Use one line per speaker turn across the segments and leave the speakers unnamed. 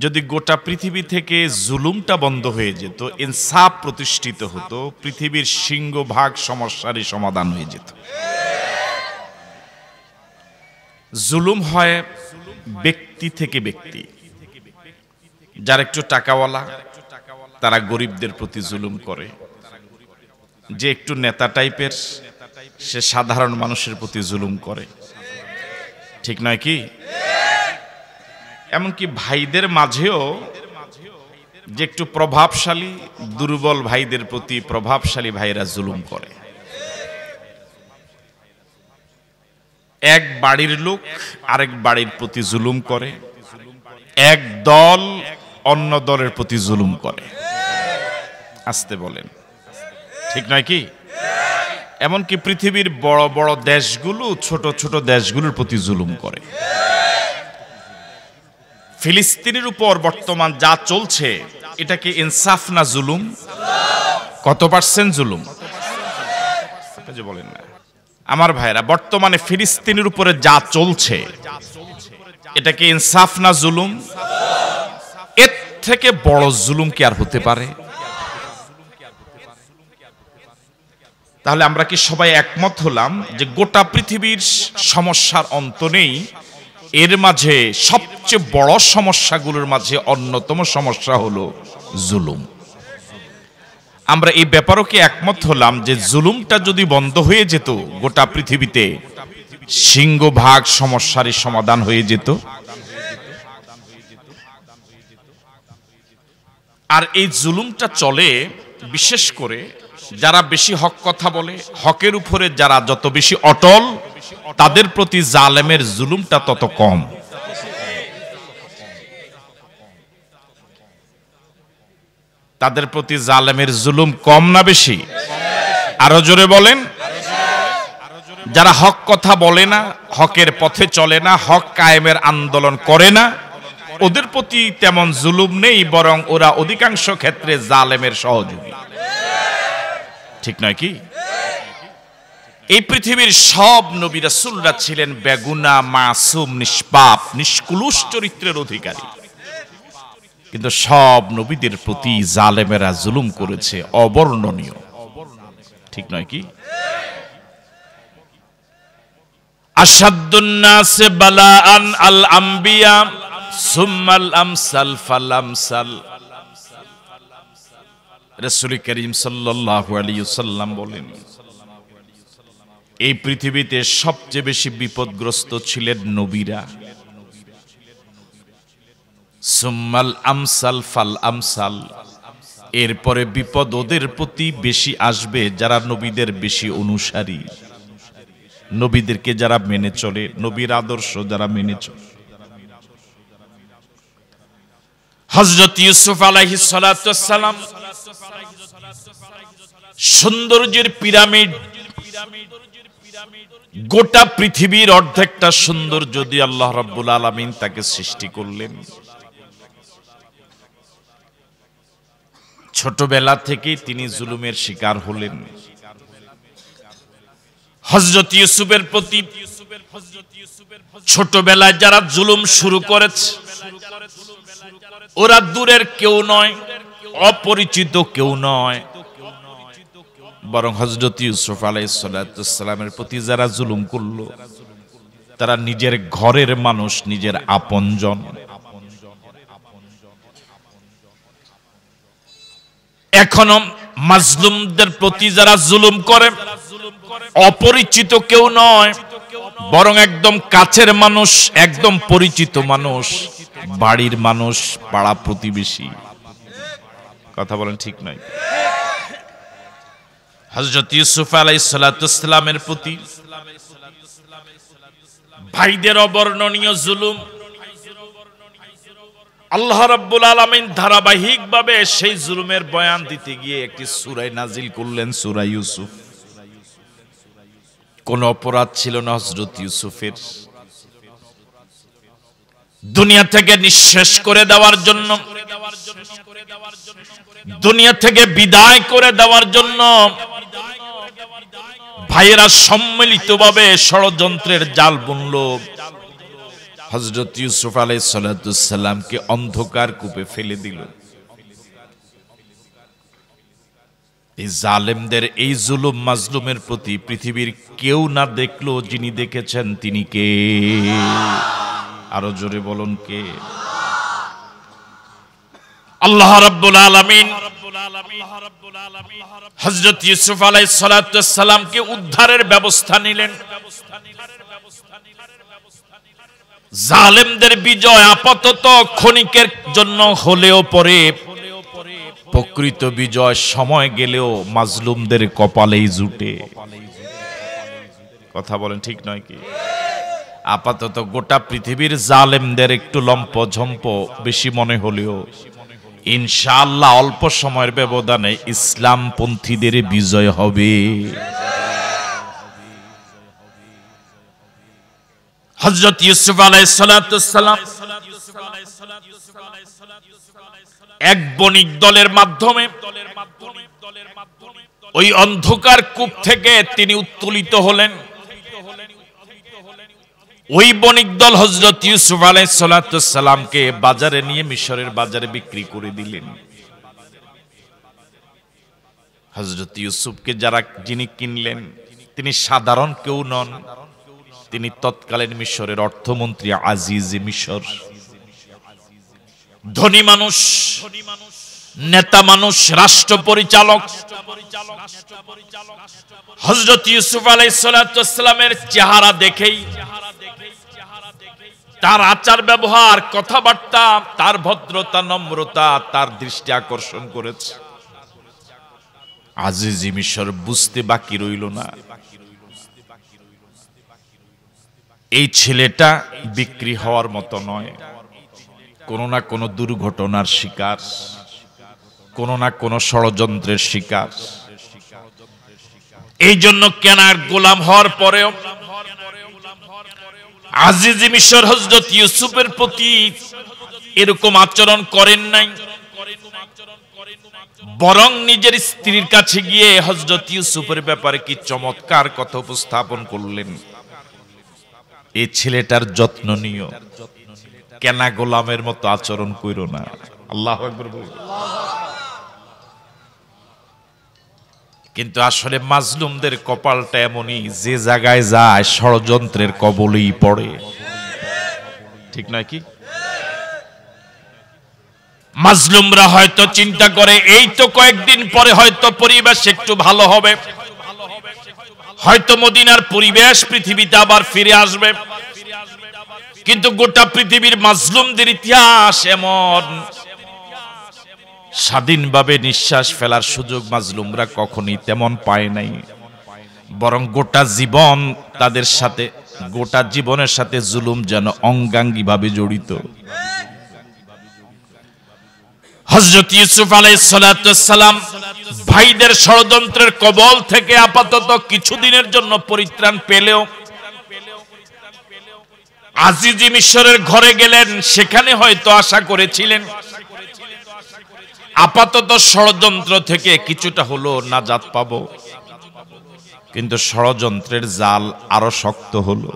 যদি গোটা পৃথিবী থেকে জুলুমটা বন্ধ হয়ে যেত, ইনসাফ প্রতিষ্ঠিত হতো, পৃথিবীর সিংহভাগ সমস্যারই সমাধান হয়ে যেত। জুলুম হয় ব্যক্তি থেকে ব্যক্তি। যারা একটু টাকাওয়ালা তারা গরিবদের প্রতি জুলুম করে, যে একটু নেতা টাইপের সে সাধারণ মানুষের প্রতি জুলুম করে, ঠিক নয় কি? এমনকি ভাইদের মাঝেও যে একটু প্রভাবশালী দুর্বল ভাইদের প্রতি প্রভাবশালী ভাইরা জুলুম করে। এক বাড়ির লোক আরেক বাড়ির প্রতি জুলুম করে, এক দল অন্য দলের প্রতি জুলুম করে। আসতে বলেন, ঠিক নয় কি? এমনকি পৃথিবীর বড় বড় দেশগুলো ছোট ছোট দেশগুলোর প্রতি জুলুম করে। ফিলিস্তিনের উপর বর্তমান যা চলছে এটা কি ইনসাফ না জুলুম? কত পার্সেন্ট জুলুম? বলেন না আমার ভাইরা, বর্তমানে ফিলিস্তিনের উপরে যা চলছে এটা কি ইনসাফ না জুলুম? এর থেকে বড় জুলুম কি আর হতে পারে? তাহলে আমরা কি সবাই একমত হলাম যে গোটা পৃথিবীর সমস্যার অন্ত নেই, এর মাঝে সবচেয়ে বড় সমস্যাগুলোর মাঝে অন্যতম সমস্যা হলো জুলুম। আমরা এই ব্যাপারও কি একমত হলাম যে জুলুমটা যদি বন্ধ হয়ে যেত গোটা পৃথিবীতে সিংহভাগ সমস্যারই সমাধান হয়ে যেত। আর এই জুলুমটা চলে বিশেষ করে যারা বেশি হক কথা বলে, হকের উপরে যারা যত বেশি অটল, তাদের প্রতি জালেমের জুলুমটা তত কম। তাদের প্রতি জালেমের জুলুম কম না বেশি? আরো জোরে বলেন। যারা হক কথা বলে না, হকের পথে চলে না, হক কায়েমের আন্দোলন করে না, ওদের প্রতি তেমন জুলুম নেই, বরং ওরা অধিকাংশ ক্ষেত্রে জালেমের সহযোগী, ঠিক নয় কি? এই পৃথিবীর সব নবী রাসূলরা ছিলেন বেগুনা, মাসুম, নিষ্পাপ, নিষ্কুলুষ চরিত্রের অধিকারী, কিন্তু সব নবীদের প্রতি জালেমেরা জুলুম করেছে অবর্ণনীয়, ঠিক নয় কি? আশাদ্দুন নাস বালাআন আল আম্বিয়া সুম্মাল আমসাল ফাল আমসাল। রাসূল করিম সাল্লাল্লাহু আলাইহি ওয়াসাল্লাম বলেন, এই পৃথিবীতে সবচেয়ে বেশি বিপদগ্রস্ত ছিলেন নবীরা, সুম্মাল আমসাল ফাল আমসাল। এরপরে বিপদ ওদের প্রতি বেশি আসবে যারা নবীদের বেশি অনুসারী, নবীদেরকে যারা মেনে চলে, নবীর আদর্শ যারা মেনে চলে। হযরত ইউসুফ আলাইহিস সালাতু ওয়াস সালাম সৌন্দর্যের পিরামিড, গোটা পৃথিবীর অর্ধেকটা সৌন্দর্য দিয়ে আল্লাহ রাব্বুল আলামিন তাকে সৃষ্টি করলেন। ছোটবেলা থেকেই তিনি জুলুমের শিকার হলেন। হযরত ইউসুফের প্রতি ছোটবেলায় যারা জুলুম শুরু করেছে ওরা দূরের কেউ নয়, অপরিচিত কেউ নয়, বরং হযরত ইউসুফ আলাইহিস সালামের প্রতি যারা জুলুম করলো তারা নিজের ঘরের মানুষ, নিজের আপনজন। এখনো মাজলুমদের প্রতি যারা জুলুম করে অপরিচিত কেউ নয়, বরং একদম কাছের মানুষ, একদম পরিচিত মানুষ, বাড়ির মানুষ, পাড়া প্রতিবেশী। কথা বলেন, ঠিক নয়? হযরত ইউসুফ আলাইহিস সালামের প্রতি ভাইদের অবর্ণনীয় জুলুম, আল্লাহ রাব্বুল আলামিন ধারাবাহিকভাবে সেই জুলুমের বয়ান দিতে গিয়ে একটি সূরা নাজিল করলেন, সূরা ইউসুফ। কোন অপরাধ ছিল না হযরত ইউসুফের। দুনিয়া থেকে নিঃশেষ করে দেওয়ার জন্য, দুনিয়া থেকে বিদায় করে দেওয়ার জন্য ভাইয়েরা সম্মিলিতভাবে ষড়যন্ত্রের জাল বুনল। হযরত ইউসুফ আলাইহিস সালামকে অন্ধকার কূপে ফেলে দিল। এই জালেমদের এই জুলুম মাজলুমের প্রতি পৃথিবীর কেউ না দেখলো, যিনি দেখেছেন তিনি কে? আরো জোরে বলুন কে? আল্লাহ রাব্বুল আলামিন হযরত ইউসুফ আলাইহিস সালামকে উদ্ধারের ব্যবস্থা নিলেন। জালেমদের বিজয় আপাতত ক্ষণিকের জন্য হলেও পরে প্রকৃত বিজয় সময় গেলেও মাজলুমদের কপালেই জুটে। কথা বলেন ঠিক নয় কি? আপাতত গোটা পৃথিবীর জালেমদের একটু লম্প ঝম্প বেশি মনে হলেও ইনশাআল্লাহ অল্প সময়ের ব্যবধানে ইসলামপন্থীদের বিজয় হবে। হযরত ইউসুফ আলাইহিস সালাম এক বণিক দলের মাধ্যমে ওই অন্ধকার কূপ থেকে তিনি উত্তোলিত হলেন। ওই বণিক দল হযরত ইউসুফ আলাইহিস সালামকে বাজারে নিয়ে মিশরের বাজারে বিক্রি করে দিলেন। হযরত ইউসুফকে যিনি কিনলেন তিনি সাধারণ কেউ নন, তিনি তৎকালীন মিশরের অর্থমন্ত্রী আজিজে মিশর। ধনী মানুষ, নেতা মানুষ, রাষ্ট্র পরিচালক। হযরত ইউসুফ আলাইহিস সালামের চেহারা দেখেই, তার আচার ব্যবহার, কথাবার্তা, তার ভদ্রতা, নম্রতা তার দৃষ্টি আকর্ষণ করেছে। আজিজে মিশর বুঝতে বাকি রইল না, এই ছেলেটা বিক্রি হওয়ার মতো নয়। কোনো না কোনো দুর্ঘটনার শিকার, কোনো না কোনো ষড়যন্ত্রের শিকার। এই জন্য কেনার গোলাম হওয়ার পরেও আজিজে মিশর হযরত ইউসুফের প্রতি এরকম আচরণ করেন নাই, বরং নিজের স্ত্রীর কাছে গিয়ে হযরত ইউসুফের ব্যাপারে কি চমৎকার কথা উপস্থাপন করলেন। এই ছেলেটার যত্ন নিও, কেনা গোলামের মতো আচরণ কইরো না। আল্লাহু আকবার বলুন। কিন্তু আসলে মাজলুমদের কপালটা এমনই, যে জায়গায় যায় ষড়যন্ত্রের কবলেই পড়ে। ঠিক নয় কি? মাজলুমরা হয়তো চিন্তা করে এই তো কয়েকদিন পরে হয়তো পরিবেশ একটু ভালো হবে, হয়তো মদিনার পরিবেশ পৃথিবীতে আবার ফিরে আসবে। কিন্তু গোটা পৃথিবীর মাজলুমদের ইতিহাস এমন, স্বাধীনভাবে নিঃশ্বাস ফেলার সুযোগ মাজলুমরা কখনোই তেমন পায় নাই, বরং গোটা জীবন তাদের সাথে, গোটা জীবনের সাথে জুলুম যেন অঙ্গাঙ্গিভাবে জড়িত। হযরত ইউসুফ আলাইহিস সালাম ভাইদের ষড়যন্ত্রের কবল থেকে আপাতত কিছুদিনের জন্য পরিত্রাণ পেলেও আজিজে মিশরের ঘরে গেলেন। সেখানে হয়তো আশা করেছিলেন আপাতত ষড়যন্ত্র থেকে কিছুটা হলো নাজাত পাবো, কিন্তু ষড়যন্ত্রের জাল আরো শক্ত হলো।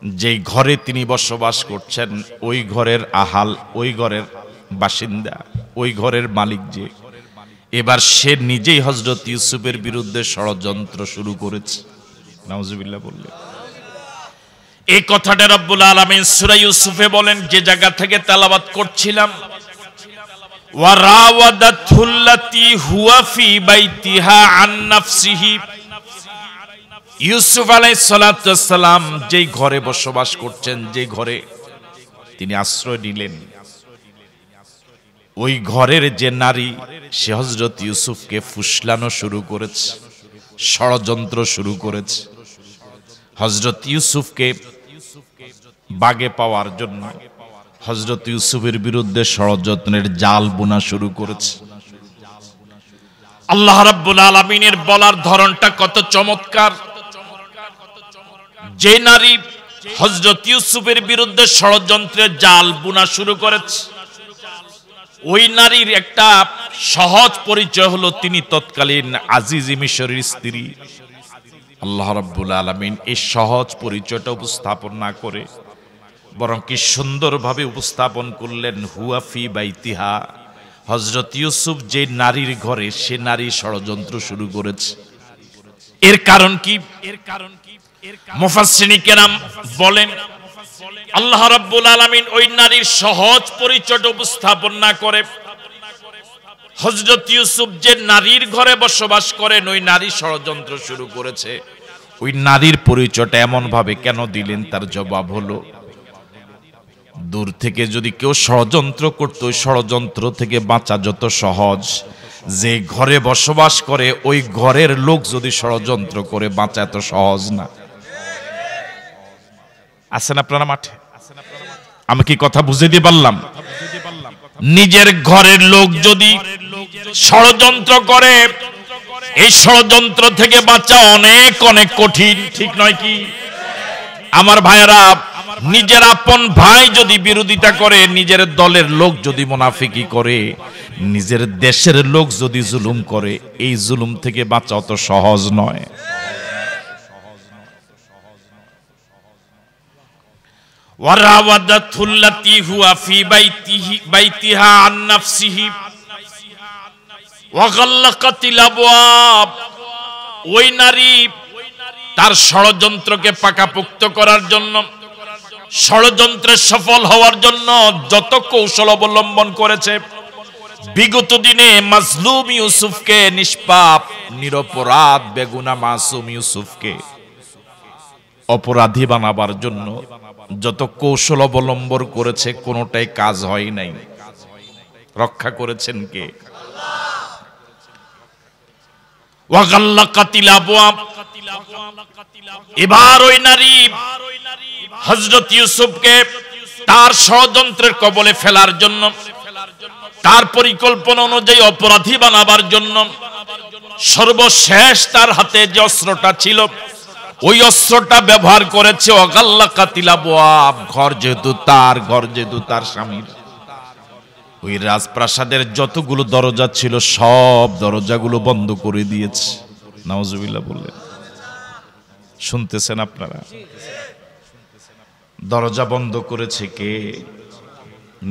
যেই ঘরে তিনি বসবাস করছেন ওই ঘরের আহাল, ওই ঘরের বাসিন্দা, ওই ঘরের মালিক যে, এবার সে নিজেই হযরত ইউসুফের বিরুদ্ধে ষড়যন্ত্র শুরু করেছে। নাউজুবিল্লাহ বললেন। এই কথাটা রব্বুল আলামিন সূরা ইউসুফে বলেন, যে জায়গা থেকে তেলাওয়াত করছিলাম, ওয়া রাওয়াদাতুল্লাতী হুয়া ফি বাইতিহা আন নাফসিহি। ইউসুফ আলাইহিস সালাম যেই ঘরে বসবাস করছেন, যে ঘরে তিনি আশ্রয় নিলেন, ওই ঘরের যে নারী, সে হযরত ইউসুফকে ফুসলানো শুরু করেছে, ষড়যন্ত্র শুরু করেছে। হযরত ইউসুফকে বাগে পাওয়ার জন্য হযরত ইউসুফের বিরুদ্ধে ষড়যন্ত্রের জাল বোনা শুরু করেছে। আল্লাহ রাব্বুল আলামিনের বলার ধরনটা কত চমৎকার। যে নারী হযরত ইউসুফের বিরুদ্ধে ষড়যন্ত্রের জাল বোনা শুরু করেছে, ওই নারীর একটা সহজ পরিচয় হলো তিনি তৎকালীন আজিজে মিশরের স্ত্রী। আল্লাহ রাব্বুল আলামিন এই সহজ পরিচয়টা উপস্থাপন না করে বরং কি সুন্দরভাবে উপস্থাপন করলেন, হুয়া ফি বাইতিহা। হযরত ইউসুফ যে নারীর ঘরে, সে নারী ষড়যন্ত্র শুরু করেছে। এর কারণ কি? মুফাসসিরিন কেরাম বলেন, আল্লাহ রাব্বুল আলামিন ওই নারীর সহজ পরিচয়টা উপস্থাপন না করে হযরত ইউসুফ যে নারীর ঘরে বসবাস করেন, ওই নারী ষড়যন্ত্র শুরু করেছে, ওই নারীর পরিচয়টা এমন ভাবে কেন দিলেন? তার জবাব হলো, দূর থেকে যদি কেউ ষড়যন্ত্র করত, ওই ষড়যন্ত্র থেকে বাঁচা যত সহজ, যে ঘরে বসবাস করে ওই ঘরের লোক যদি ষড়যন্ত্র করে বাঁচা এত সহজ না। আছেন আপনারা মাঠে? আমি কি কথা বুঝে দিয়ে পারলাম? নিজের ঘরের লোক যদি ষড়যন্ত্র করে, এই ষড়যন্ত্র থেকে বাঁচা অনেক অনেক কঠিন, ঠিক নয় কি? আমার ভাইয়েরা, নিজের আপন ভাই যদি বিরোধিতা করে, নিজের দলের লোক যদি মুনাফিকি করে, নিজের দেশের লোক যদি জুলুম করে, এই জুলুম থেকে বাঁচা অত সহজ নয়। ওয়ারাওয়াদাতুল্লাতী হুয়া ফি বাইতিহা আন নাফসিহি ওয়া গাল্লাকাতিল আবওয়াব। ওই নারী তার ষড়যন্ত্রকে পাকাপোক্ত করার জন্য, ষড়যন্ত্রে সফল হওয়ার জন্য যত কৌশল অবলম্বন করেছে, বিগত দিনে মাজলুম ইউসুফকে, নিষ্পাপ নিরপরাধ বেগুনা মাসুম ইউসুফকে অপরাধী বানাবার জন্য যত কৌশল অবলম্বন করেছে, কোনোটাই কাজ হয় নাই। রক্ষা করেছেন কে? ওয়া গাল্লাকাতিল আবওয়াব। এবার ওই নারী হযরত ইউসুফকে তার ষড়যন্ত্রের কবলে ফেলার জন্য, তার পরিকল্পনা অনুযায়ী অপরাধী বানাবার জন্য সর্বশেষ তার হাতে যে অস্ত্রটা ছিল, ওই অস্ত্রটা ব্যবহার করেছে। ওয়াগাল্লাকাতিল আবওয়াব। ঘর যেহেতু তার স্বামীর, ওই রাজপ্রাসাদের যতগুলো দরজা ছিল সব দরজাগুলো বন্ধ করে দিয়েছে। নাউজুবিল্লাহ বললেন। শুনতেছেন আপনারা? দরজা বন্ধ করেছে কে?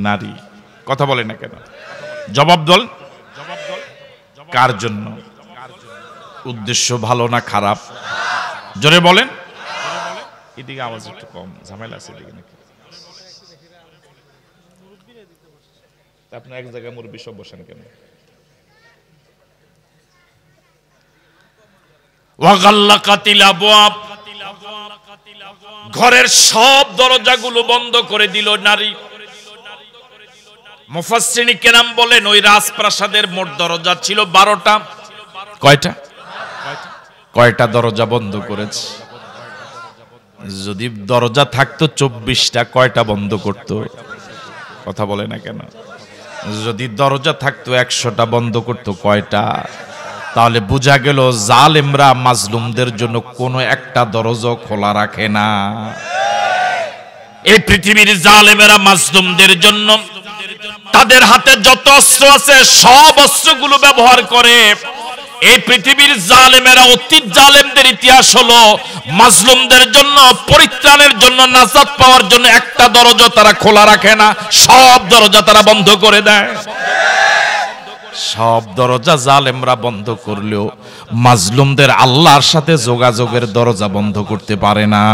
নারী। কথা বলে না কেন? জবাব দল। কার জন্য? উদ্দেশ্য ভালো না খারাপ? জোরে বলেন। এদিকে আওয়াজ একটু কম, ঝামেলা আছে এদিকে নাকি? আপনি এক জায়গায় মুরব্বি সব বসেন কেন? ওয়াগাল্লাকাতিল আবওয়াব। ঘরের সব দরজাগুলো বন্ধ করে দিল নারী। মুফাসসিরিন কেরাম বলেন, ওই রাজপ্রাসাদের মোট দরজা ছিল 12টা। কয়টা? কয়টা দরজা বন্ধ করেছে? যদি দরজা থাকতো 24টা, কয়টা বন্ধ করতো? কথা বলে না কেন? যদি দরজা থাকতো 100টা, বন্ধ করতো কয়টা? তাহলে বোঝা গেল জালেমরা মাজলুমদের জন্য কোনো একটা দরজা খোলা রাখে না। এই পৃথিবীর জালেমেরা মাজলুমদের জন্য তাদের হাতে যত অস্ত্র আছে সব অস্ত্রগুলো ব্যবহার করে। এই পৃথিবীর জালেমেরা, অতীত জালেমদের ইতিহাস হলো মাজলুমদের জন্য, পরিত্রাণের জন্য, নাজাত পাওয়ার জন্য একটা দরজা তারা খোলা রাখে না, সব দরজা তারা বন্ধ করে দেয়। সব দরজা জালেমরা বন্ধ করলেও মাজলুমদের আল্লাহর সাথে যোগাযোগের দরজা বন্ধ করতে পারে না।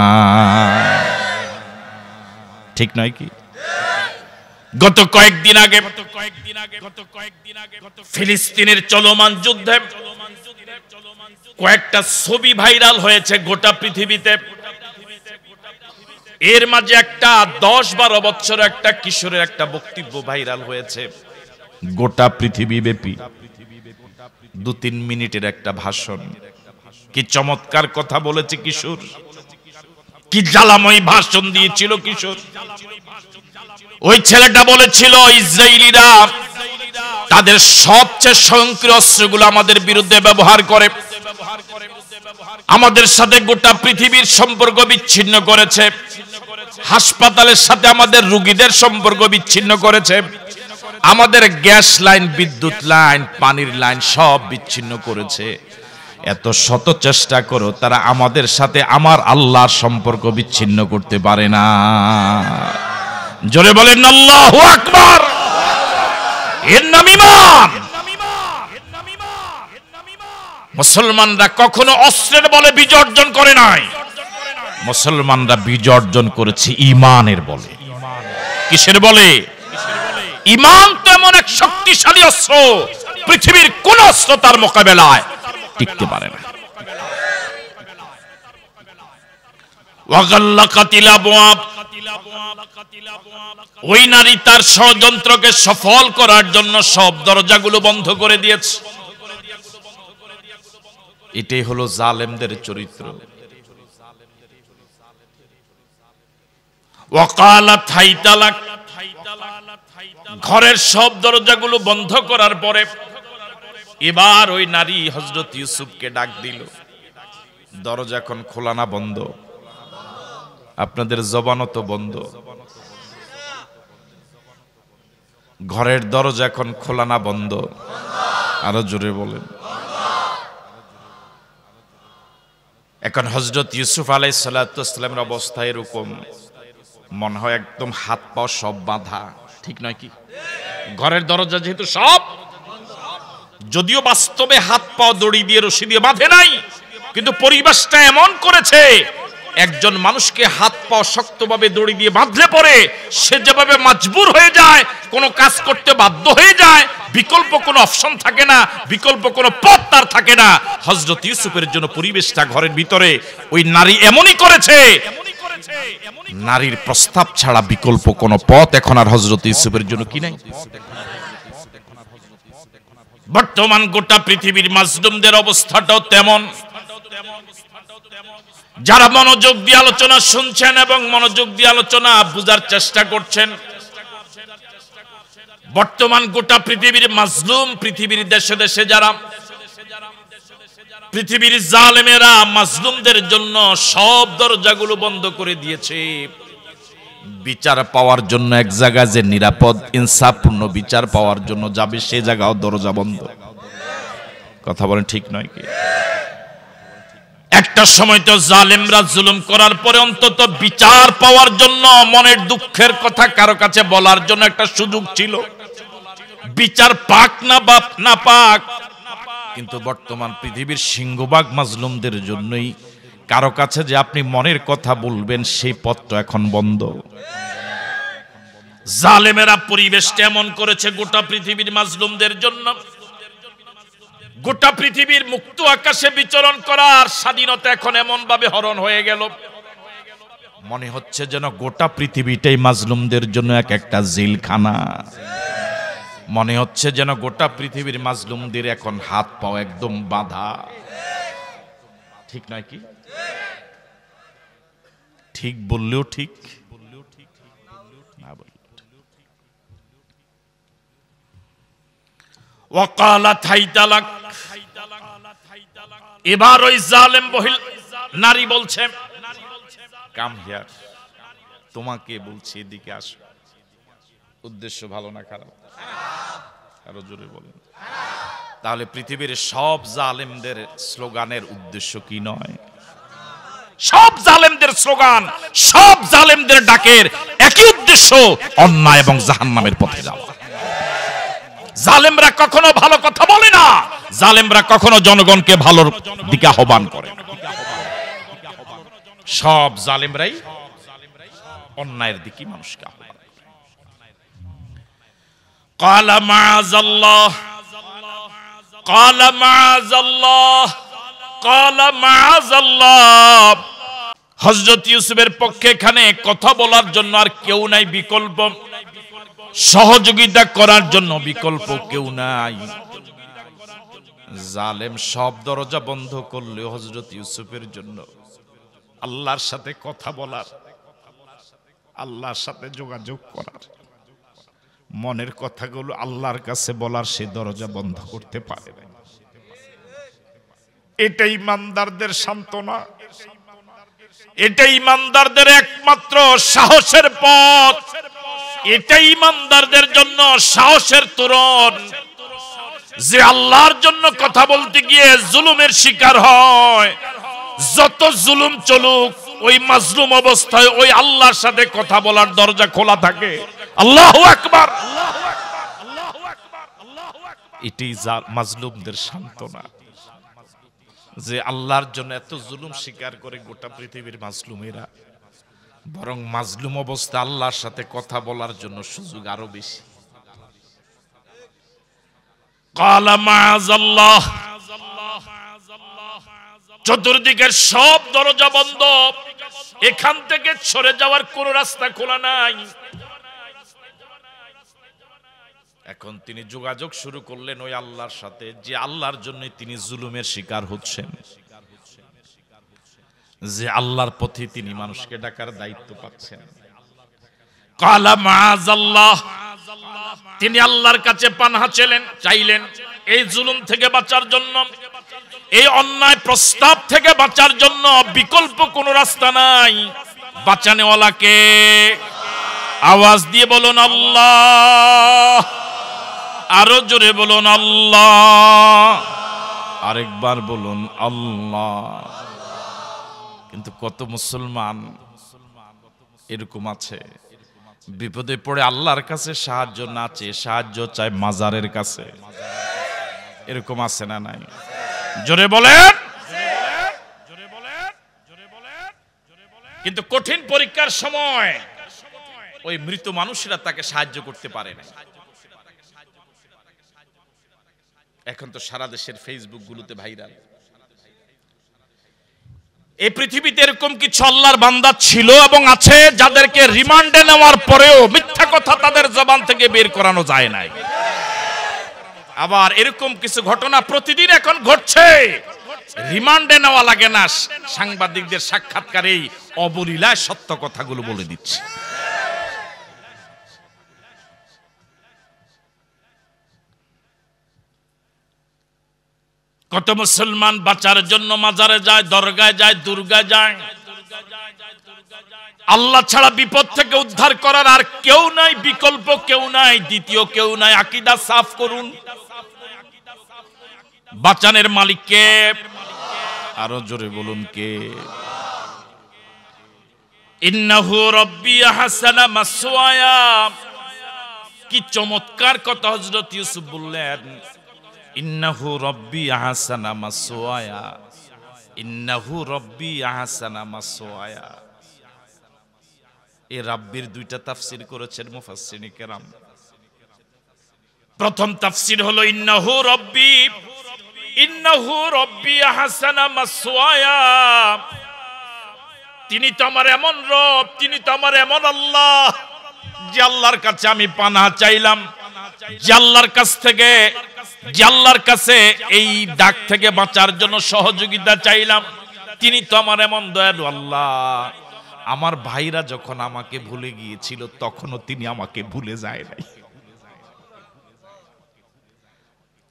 ঠিক নয় কি? গত কয়েকদিন আগে ফিলিস্তিনের চলমান যুদ্ধে কয়েকটা ছবি ভাইরাল হয়েছে গোটা পৃথিবীতে। এর মাঝে একটা 10-12 বছর একটা কিশোরের একটা বক্তব্য ভাইরাল হয়েছে গোটা পৃথিবী ব্যাপী। 2-3 মিনিটের একটা ভাষণ। কি চমৎকার কথা বলেছে কিশোর, কি জ্বালাময়ী ভাষণ দিয়েছিল কিশোর। ওই ছেলেটা বলেছিল, ইসরায়েলিরা তাদের সবচেয়ে সক্রিয় অস্ত্রগুলো আমাদের বিরুদ্ধে ব্যবহার করে, আমাদের সাথে গোটা পৃথিবীর সম্পর্ক বিচ্ছিন্ন করেছে, হাসপাতালের সাথে আমাদের রোগীদের সম্পর্ক বিচ্ছিন্ন করেছে, আমাদের গ্যাস লাইন, বিদ্যুৎ লাইন, পানির লাইন সব বিচ্ছিন্ন করেছে। এত শত চেষ্টা করো, তারা আমাদের সাথে আমার আল্লাহর সম্পর্ক বিচ্ছিন্ন করতে পারে না। জোরে বলেন আল্লাহু আকবার। এর নাম ঈমান। মুসলমানরা কখনো অস্ত্রের বলে বিজয় অর্জন করে নাই, মুসলমানরা বিজয় অর্জন করেছে ঈমানের বলে। কিসের বলে? ঈমান তো এমন এক শক্তিশালী অস্ত্র, পৃথিবীর কোন অস্ত্র তার মোকাবেলায় টিকতে পারে না। ওয়াগাল্লাকাতিল আবওয়াব, ওই নারী তার ষড়যন্ত্রকে সফল করার জন্য সব দরজাগুলো বন্ধ করে দিয়েছে। এটাই হলো জালেমদের চরিত্র। ওয়াকালাত হাইতালাক, ঘরের সব দরজাগুলো বন্ধ করার পরে এবার ওই নারী হযরত ইউসুফকে ডাক দিল। দরজা এখন খোলা না বন্ধ? আপনাদের জবানও তো বন্ধ। ঘরের দরজা এখন খোলা না বন্ধ? আরো জোরে বলেন। এখন হযরত ইউসুফ আলাইহিস সালাতু ওয়াস সালামের অবস্থা এরকম, মনে হয় একদম হাত পা সব বাঁধা, ঠিক নয় কি? ঘরের দরজা যেহেতু সব, যদিও বাস্তবে হাত পা দড়ি দিয়ে রশি দিয়ে বাঁধে নাই, কিন্তু পরিবেশটা এমন করেছে একজন মানুষকে হাত পা শক্তভাবে দড়ি দিয়ে বাঁধলে পরে সে যেভাবে মজবুর হয়ে যায়, কোনো কাজ করতে বাধ্য হয়ে যায়, বিকল্প কোনো অপশন থাকে না, বিকল্প কোনো পথ তার থাকে না। হযরত ইউসুফের জন্য পরিবেশটা ঘরের ভিতরে ওই নারী এমনই করেছে, নারীর প্রস্তাব ছাড়া বিকল্প কোনো পথ এখন আর হযরত ইউসুফের জন্য কি নাই। বর্তমান গোটা পৃথিবীর মাজলুমদের অবস্থাটাও তেমন। যারা মনোযোগ দিয়ে আলোচনা শুনছেন এবং মনোযোগ দিয়ে আলোচনা বুঝার চেষ্টা করছেন, বর্তমান গোটা পৃথিবীর মাজলুম, পৃথিবীর দেশে দেশে যারা, পৃথিবীর জালেমেরা মাজলুমদের জন্য সব দরজাগুলো বন্ধ করে দিয়েছে। বিচার পাওয়ার জন্য এক জায়গায় যে নিরাপদ ইনসাফপূর্ণ বিচার পাওয়ার জন্য যাবে, সে জায়গাও দরজা বন্ধ। কথা বলেন ঠিক নয় কি? একটা সময় তো জালেমরা জুলুম করার পরে অন্তত বিচার পাওয়ার জন্য মনের দুঃখের কথা কারো কাছে বলার জন্য একটা সুযোগ ছিল, বিচার পাক না বাপ না পাক। কিন্তু বর্তমান পৃথিবীর সিংহভাগ মাজলুমদের জন্যই কারো কাছে যে আপনি মনের কথা বলবেন সেই পথটা এখন বন্ধ। জালেমেরা পরিবেশটা এমন করেছে গোটা পৃথিবীর মাজলুমদের জন্য, গোটা পৃথিবীর মুক্ত আকাশে বিচরণ করার স্বাধীনতা এখন এমন ভাবে হরণ হয়ে গেল, মনে হচ্ছে যেন গোটা পৃথিবীটাই মাজলুমদের জন্য এক একটা জেলখানা। মনে হচ্ছে যেন গোটা পৃথিবীর মাজলুমদের এখন হাত পাও একদম বাঁধা, ঠিক নয় কি? ঠিক বললেও ঠিক, না বললেও ঠিক। ওয়াকালাত হাইতালাক, এবার ওই জালেম বহিল নারী বলছে, কাম হিয়ার, তোমাকে বলছি এদিকে আসো। উদ্দেশ্য ভালো না খারাপ? আরো জোরে বলেন। তাহলে পৃথিবীর সব জালেমদের স্লোগানের উদ্দেশ্য কি নয়? সব জালেমদের স্লোগান, সব জালেমদের ডাকের একই উদ্দেশ্য, অন্যায় এবং জাহান্নামের পথে যাওয়া। জালেমরা কখনো ভালো কথা বলে না, জালেমরা কখনো জনগণকে ভালোর দিকে আহ্বান করে না। সব জালেমরাই অন্যায়ের দিকে মানুষকে আহ্বান করে। ক্বালা মাআযাল্লাহ, ক্বালা মাআযাল্লাহ, ক্বালা মাআযাল্লাহ। হযরত ইউসুফের পক্ষে এখানে কথা বলার জন্য আর কেউ নাই, বিকল্প সহযোগিতা করার জন্য বিকল্প কেউ নাই। জালেম সব দরজা বন্ধ করলেও হযরত ইউসুফের জন্য আল্লাহর সাথে কথা বলার, আল্লাহর সাথে যোগাযোগ করার, মনের কথাগুলো আল্লাহর কাছে বলার সেই দরজা বন্ধ করতে পারে না। এটাই ইমানদারদের সান্ত্বনা, এটাই ইমানদারদের একমাত্র সাহসের পথ, এটাই ইমানদারদের জন্য সাহসের তোরণ। যে আল্লাহর জন্য কথা বলতে গিয়ে জুলুমের শিকার হয়, যত জুলুম চলুক ওই মাজলুম অবস্থায় ওই আল্লাহর সাথে কথা বলার দরজা খোলা থাকে। আল্লাহু আকবার। এটি মাজলুমদের সান্ত্বনা, যে আল্লাহর জন্য এত জুলুম স্বীকার করে গোটা পৃথিবীর মাজলুমেরা, বরং মাজলুম অবস্থা আল্লাহর সাথে কথা বলার জন্য সুযোগ আরো বেশি। কালা মাআযাল্লাহ, চতুর্দিকের সব দরজা বন্ধ, এখান থেকে সরে যাওয়ার কোন রাস্তা খোলা নাই। এখন তিনি যোগাযোগ শুরু করলেন ওই আল্লাহর সাথে, যে আল্লাহর জন্য তিনি জুলুমের শিকার হচ্ছেন, যে আল্লাহর পথে তিনি মানুষকে ডাকার দায়িত্ব পাচ্ছেন। কালা মাআযাল্লাহ, তিনি আল্লাহর কাছে পানাহ চাইলেন এই জুলুম থেকে বাঁচার জন্য, এই অন্যায় প্রস্তাব থেকে বাঁচার জন্য বিকল্প কোনো রাস্তা নাই। বাঁচানেওয়ালাকে আওয়াজ দিয়ে বলুন আল্লাহ, আরো জোরে বলুন আল্লাহ, আরেকবার বলুন আল্লাহ। কিন্তু কত মুসলমান এরকম আছে, বিপদে পড়ে আল্লাহর কাছে সাহায্য না চেয়ে সাহায্য চায় মাজারের কাছে। এরকম আছে না নাই? জোরে বলেন। কিন্তু কঠিন পরীক্ষার সময় ওই মৃত মানুষরা তাকে সাহায্য করতে পারে না। এখন তো সারা দেশের ফেসবুক গুলোতে ভাইরাল। এই পৃথিবীতে এরকম কিছু আল্লাহর বান্দা ছিল এবং আছে যাদেরকে রিমান্ডে নেওয়ার পরেও মিথ্যা কথা তাদের জবান থেকে বের করানো যায় নাই। আবার এরকম কিছু ঘটনা প্রতিদিন এখন ঘটছে, রিমান্ডে নেওয়া লাগে না, সাংবাদিকদের সাক্ষাৎকারেই অবলীলায় সত্য কথাগুলো বলে দিচ্ছে। কত মুসলমান বাঁচার জন্য মাজারে যায়, দরগায় যায়, দুর্গায় যায়। আল্লাহ ছাড়া বিপদ থেকে উদ্ধার করার আর কেউ নাই, বিকল্প কেউ নাই, দ্বিতীয় কেউ নাই। আকীদা সাফ করুন। বাঁচানের মালিক কে? আরো জোরে বলুন কে? ইন্নাহু রাব্বি আহসানা মাসওয়ায়া। কি চমৎকার কথা হযরত ইউসুফ বললেন, ইন্নাহু রাব্বি আহসানা মাসওয়ায়া, ইন্নাহু রাব্বি আহসানা মাসওয়ায়া। এই রাব্বির দুইটা তাফসীর করেছেন মুফাসসিরিনে কেরাম। প্রথম তাফসীর হলো ইন্নাহু রাব্বি, ইন্নাহু রাব্বি আহসানা মাসওয়ায়া। তিনি তো আমার এমন রব, তিনি তো আমার এমন আল্লাহ, যে আল্লাহর কাছে আমি পানাহ চাইলাম, যে আল্লাহর কাছ থেকে, যে আল্লাহর কাছে এই ডাক থেকে বাঁচার জন্য সহযোগিতা চাইলাম, তিনি তো আমার এমন দয়ালু আল্লাহ। আমার ভাইরা যখন আমাকে ভুলে গিয়েছিল তখনও তিনি আমাকে ভুলে যায় নাই।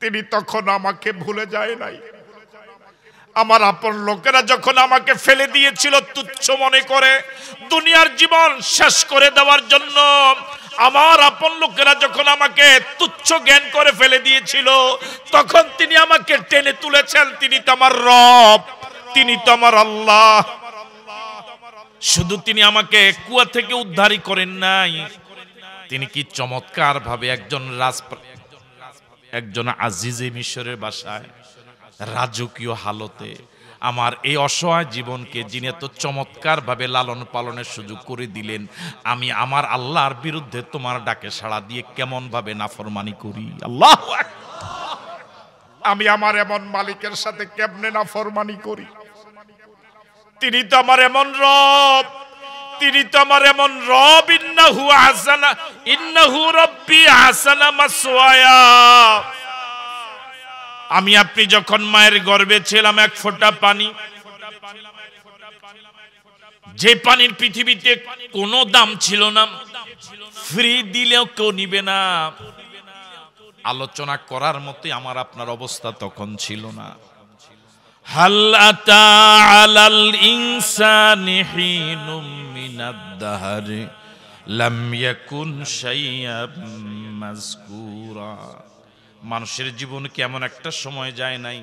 তিনি তখন আমাকে ভুলে যায় নাই। আমার আপন লোকেরা যখন আমাকে ফেলে দিয়েছিল তুচ্ছ মনে করে, দুনিয়ার জীবন শেষ করে দেওয়ার জন্য, আমার আপন লোকেরা যখন আমাকে তুচ্ছ জ্ঞান করে ফেলে দিয়েছিল, তখন তিনি আমাকে টেনে তুলেছেন। তিনি তো আমার রব, তিনি তো আমার আল্লাহ। শুধু তিনি আমাকে কুয়া থেকে উদ্ধারই করেন নাই, তিনি কি চমৎকার ভাবে একজন আজিজে মিশরের বাসায় রাজকীয় হালতে আমার এই অসহায় জীবনকে যিনি এত চমৎকার ভাবে লালন পালনের সুযোগ করে দিলেন, আমি আমার আল্লাহর বিরুদ্ধে তোমার ডাকে সাড়া দিয়ে কেমন ভাবে নাফরমানি করি। আল্লাহু আকবার। আমি আমার এমন মালিকের সাথে কেমনে নাফরমানি করি? তিনি তো আমার এমন রব, তিনি তো আমার এমন রব। ইন্নাহু আহসানা, ইন্নাহু রাব্বি আহসানা মাসওয়ায়া। আমি আপনি যখন মায়ের গর্ভে ছিলাম, এক ফোঁটা পানি, যে পানির পৃথিবীতে কোনো দাম ছিল না, ফ্রি দিলেও কেউ নিবে না, আলোচনা করার মতো আমার আপনার অবস্থা তখন ছিল না। হাল আতা আলাল ইনসানি হিনুম মিনাদ দাহরি লাম ইয়াকুন শাইআম মাযকুরা। মানুষের জীবনে কি এমন একটা সময় যায় নাই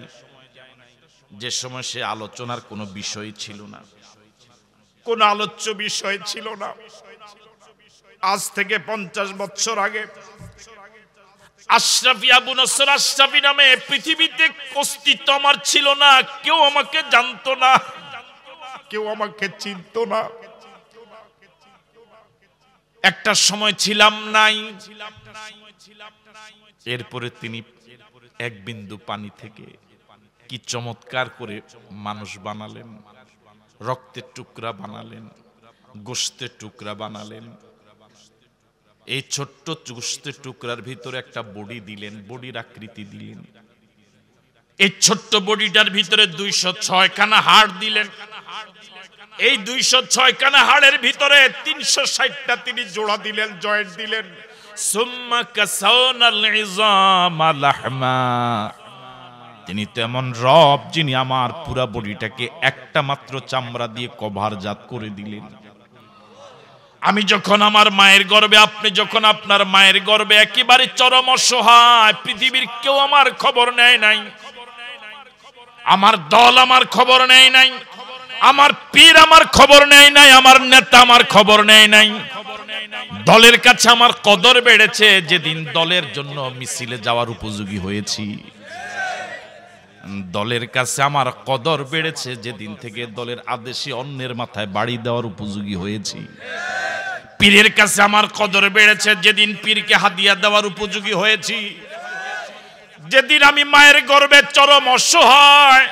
যে সময় সে আলোচনার কোনো বিষয় ছিল না, কোন আলোচ্য বিষয় ছিল না। আজ থেকে 50 বছর আগে আশরাফি আবু নসর আশরাফি নামে পৃথিবীতে অস্তিত্ব আমার ছিল না। কেউ আমাকে জানতো না, কেউ আমাকে চিনতো না। একটা সময় ছিলাম নাই। এরপরে তিনি এক বিন্দু পানি থেকে কি চমৎকার করে মানুষ বানালেন, রক্তের টুকরা বানালেন, গোশতের টুকরা বানালেন। এই ছোট্ট গোশতের টুকরার ভিতরে একটা বডি দিলেন, বডির আকৃতি দিলেন। এই ছোট্ট বডিটার ভিতরে 206 খানা হাড় দিলেন। এই 206 খানা হাড়ের ভিতরে 360টা তিনি জোড়া দিলেন, জয়েন্ট দিলেন। সুম্মা কাসাওনাল ইযামা লাহমা। তিনি তো এমন রব যিনি আমার পুরা বডিটাকে একটা মাত্র চামড়া দিয়ে কভারজাত করে দিলেন। আমি যখন আমার মায়ের গর্ভে, আপনি যখন আপনার মায়ের গর্ভে, একেবারে চরম অসহায়, পৃথিবীর কেউ আমার খবর নেয় নাই, আমার দল আমার খবর নেয় নাই, আমার পীর আমার খবর নেয় নাই, আমার নেতা আমার খবর নেয় নাই। দলের কাছে আমার কদর বেড়েছে যেদিন দলের জন্য মিছিলে যাওয়ার উপযোগী হয়েছি। দলের কাছে আমার কদর বেড়েছে যেদিন থেকে দলের আদেশে অন্যের মাথায় বাড়ি দেওয়ার উপযোগী হয়েছি। পীরের কাছে আমার কদর বেড়েছে যেদিন পীরকে হাদিয়া দেওয়ার উপযোগী হয়েছি। যেদিন আমি মায়ের গর্ভে চরম অসহায়,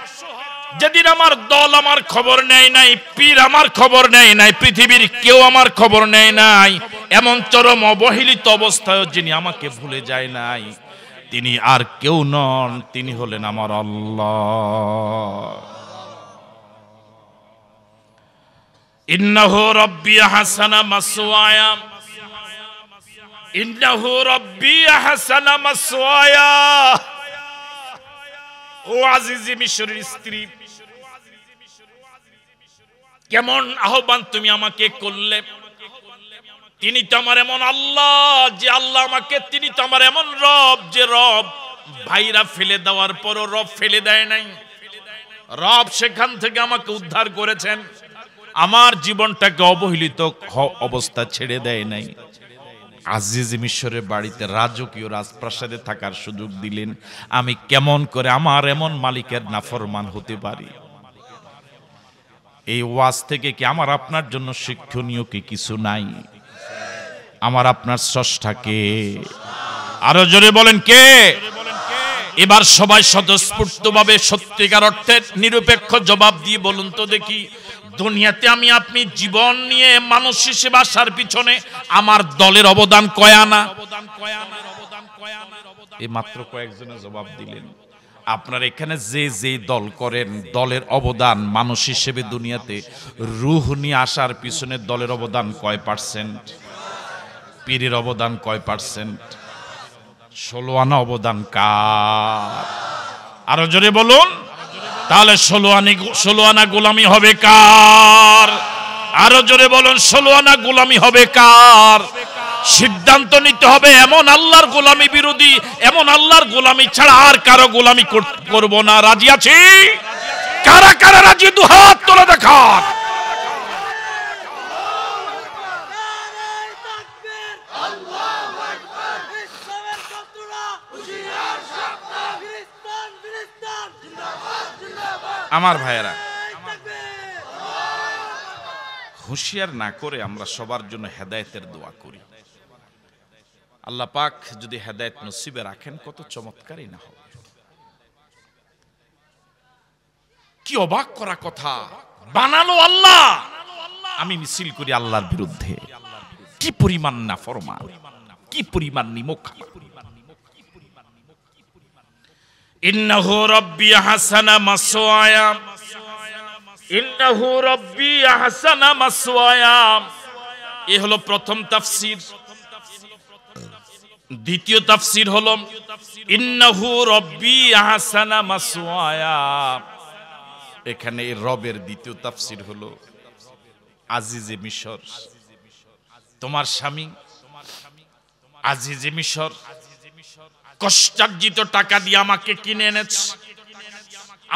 যেদিন আমার দল আমার খবর নেয় নাই, পীর আমার খবর নেয় নাই, পৃথিবীর কেউ আমার খবর নেয় নাই, এমন চরম অবহেলিত অবস্থায় যিনি আমাকে ভুলে যায় নাই, তিনি আর কেউ নন, তিনি হলেন আমার আল্লাহ। ইন্নাহু রাব্বি আহসানা মাসওয়ায়া, ইন্নাহু রাব্বি আহসানা মাসওয়ায়া। ও আজিজি মিশরের স্ত্রী, কেমন আহ্বান তুমি আমাকে করলে। তিনি তো আমার এমন আল্লাহ যে আল্লাহ আমাকে, তিনি তো আমার এমন রব যে রব ভাইরা ফেলে দেওয়ার পরও রব ফেলে দেয় নাই। রব সেখান থেকে আমাকে উদ্ধার করেছেন, আমার জীবনটাকে অবহেলিত অবস্থা ছেড়ে দেয় নাই। আজিজ মিশরের বাড়িতে রাজকীয় রাজপ্রাসাদে থাকার সুযোগ দিলেন। আমি কেমন করে আমার এমন মালিকের নাফরমান হতে পারি? এই ওয়াজ থেকে কি আমার আপনার জন্য শিক্ষণীয় কি কিছু নাই? আমার আপনার স্রষ্টাকে আরো জোরে বলেন কে? এবার সবাই স্বতঃস্ফূর্তভাবে সত্যিকার অর্থে নিরপেক্ষ জবাব দিয়ে বলুন তো দেখি, দুনিয়াতে আমি আপনি জীবন নিয়ে মানুষ হিসেবে আসার পিছনে আমার দলের অবদান কয় আনা? এই মাত্র কয়েকজনে জবাব দিলেন। আপনার এখানে যে যে দল করেন, দলের অবদান মানুষ হিসেবে দুনিয়াতে রূহ নিয়ে আসার পিছনে দলের অবদান কয় %? পীরের অবদান কয় %? 16 আনা অবদান কার? আরো জোরে বলুন। তাহলে 16 আনা গোলামি হবে কার? আরো জোরে বলুন, 16 আনা গোলামি হবে কার? সিদ্ধান্ত নিতে হবে এমন আল্লাহর গোলামি বিরোধী, এমন আল্লাহর গোলামি ছাড়া আর কারো গোলামি করব না। রাজি আছি? কারা কারা রাজি? দুহাত তুলে দেখান। আমার ভাইয়েরা, হুঁশিয়ার না করে আমরা সবার জন্য হেদায়েতের দোয়া করি। আল্লাহ পাক যদি হেদায়েত নসিবে রাখেন, কত চমৎকারই না হবে। কি অবাক করা কথা, বানালো আল্লাহ, আমি মিছিল করি আল্লাহর বিরুদ্ধে। কি পরিমাণ নাফরমান, কি পরিমাণ নিমুখা। ইন্নাহু রাব্বি আহসানা মাসওয়ায়া, ইন্নাহু রাব্বি আহসানা মাসওয়ায়া। এই হলো প্রথম তাফসীর। দ্বিতীয় তাফসীর হলো ইন্নাহু রাব্বি আহসানা মাসওয়ায়া। এখানে এই রবের দ্বিতীয় তাফসীর হলো আজিজে মিশর, তোমার স্বামী আজিজে মিশর, কষ্টার্জিত টাকা দিয়ে আমাকে কিনে এনেছে,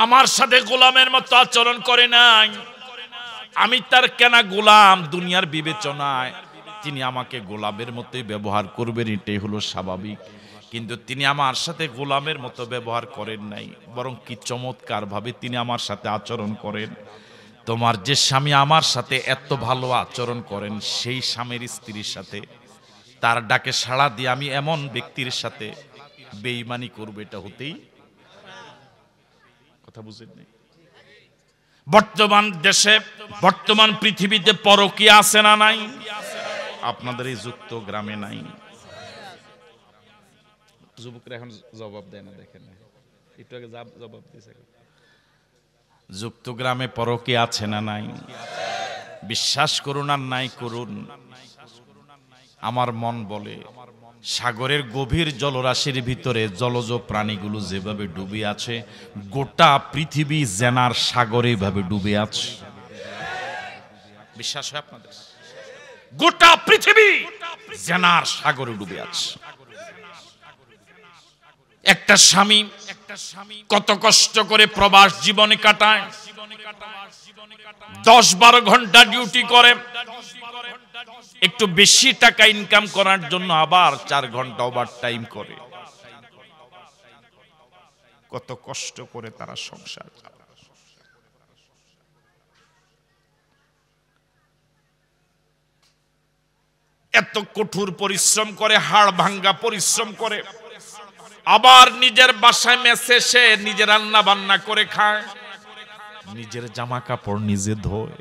আমার সাথে গোলামের মতো আচরণ করে নাই। আমি তার কেনা গোলাম, দুনিয়ার বিবেচনায় তিনি আমাকে গোলামের মতোই ব্যবহার করবেন, এটাই হলো স্বাভাবিক। কিন্তু তিনি আমার সাথে গোলামের মতো ব্যবহার করেন নাই, বরং কি চমৎকার ভাবে তিনি আমার সাথে আচরণ করেন। তোমার যে স্বামী আমার সাথে এত ভালো আচরণ করেন, সেই স্বামীর স্ত্রীর সাথে তার ডাকে সাড়া দিয়ে আমি এমন ব্যক্তির সাথে বেঈমানি করব, এটা হতেই কথা বুঝেননি। বর্তমান দেশে, বর্তমান পৃথিবীতে পরকীয়া আছে না নাই? আপনাদের এই যুক্ত গ্রামে নাই? যুবকরা এখন জবাব দেয় না, দেখেন একটু আগে জবাব দিয়েছে। যুক্ত গ্রামে পরকীয়া আছে না নাই? বিশ্বাস করুন আর নাই করুন, আমার মন বলে সাগরের গভীর জলরাশির ভিতরে জলজ প্রাণীগুলো যেভাবে ডুবে আছে, গোটা পৃথিবী জেনার সাগরে ভাবে ডুবে আছে। বিশ্বাস হয় আপনাদের? গোটা পৃথিবী জেনার সাগরে ডুবে আছে। একটা স্বামী কত কষ্ট করে প্রবাস জীবনে কাটায়, 10-12 ঘন্টা ডিউটি করে, একটু বেশি টাকা ইনকাম করার জন্য আবার 4 ঘন্টা ওভার টাইম করে। কত কষ্ট করে তারা সংসার চালায়। এত কঠোর পরিশ্রম করে, হাড় ভাঙ্গা পরিশ্রম করে, আবার নিজের বাসায় মেসে সে নিজে রান্না বান্না করে খায়, নিজের জামা কাপড় নিজে ধোয়।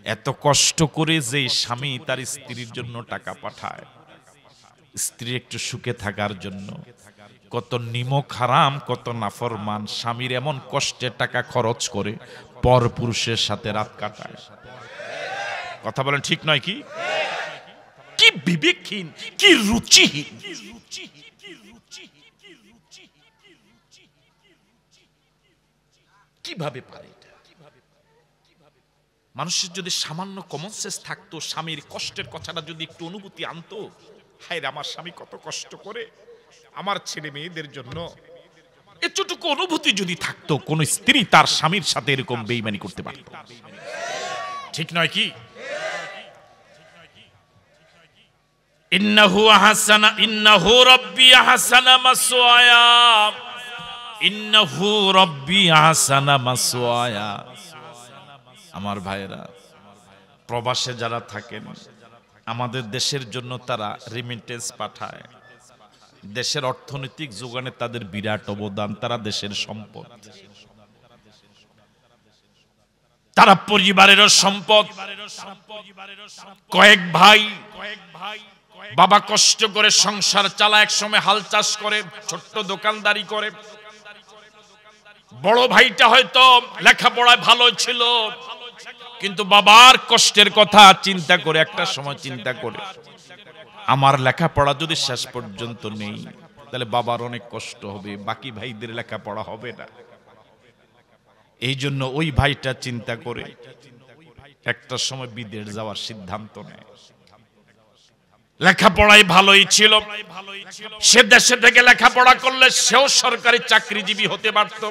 এত কষ্ট করে যে স্বামী তার স্ত্রীর জন্য টাকা পাঠায়, স্ত্রী একটু সুখে থাকার জন্য, কত নিমক হারাম, কত নাফরমান স্বামীর এমন কষ্টে টাকা খরচ করে পর পুরুষের সাথে রাত কাটায়। কথা বলেন ঠিক নয় কি? কি বিবেকহীন, কি রুচিহীন। কিভাবে পারে এটা? মানুষের যদি সামান্য কমন সেন্স থাকতো, স্বামীর কষ্টের কথাটা যদি একটু অনুভূতি আনতো, হায় রে আমার স্বামী কত কষ্ট করে আমার ছেলে মেয়েদের জন্য, এতটুকু অনুভূতি যদি থাকতো, কোন স্ত্রী তার স্বামীর সাথে এরকম বেঈমানি করতে পারত? ঠিক নয় কি? ইন্নাহু আহসানা, ইন্নাহু রাব্বি আহসানা মাসওয়ায়া, ইন্নাহু রাব্বি আহসানা মাসওয়ায়া। আমার ভাইরা, প্রবাসে যারা থাকেন, আমাদের দেশের জন্য তারা রিমিটেন্স পাঠায়, দেশের অর্থনৈতিক যোগানে তাদের বিরাট অবদান, তারা দেশের সম্পদ, তারা পরিবারেরও সম্পদ। কয়েক ভাই, বাবা কষ্ট করে সংসার চালায়, এক সময় হাল চাষ করে, ছোট্ট দোকানদারি করে। বড় ভাইটা হয়তো লেখাপড়ায় ভালো ছিল, কিন্তু বাবার কষ্টের কথা চিন্তা করে একটা সময় চিন্তা করে, আমার লেখাপড়া যদি শেষ পর্যন্ত নেই তাহলে বাবার অনেক কষ্ট হবে, বাকি ভাইদের লেখাপড়া হবে না। এই জন্য ওই ভাইটা চিন্তা করে একটা সময় বিদেশ যাওয়ার সিদ্ধান্ত নেয়। লেখাপড়ায় ভালোই ছিল, সে দেশে থেকে লেখাপড়া করলে সেও সরকারি চাকরিজীবী হতে পারত,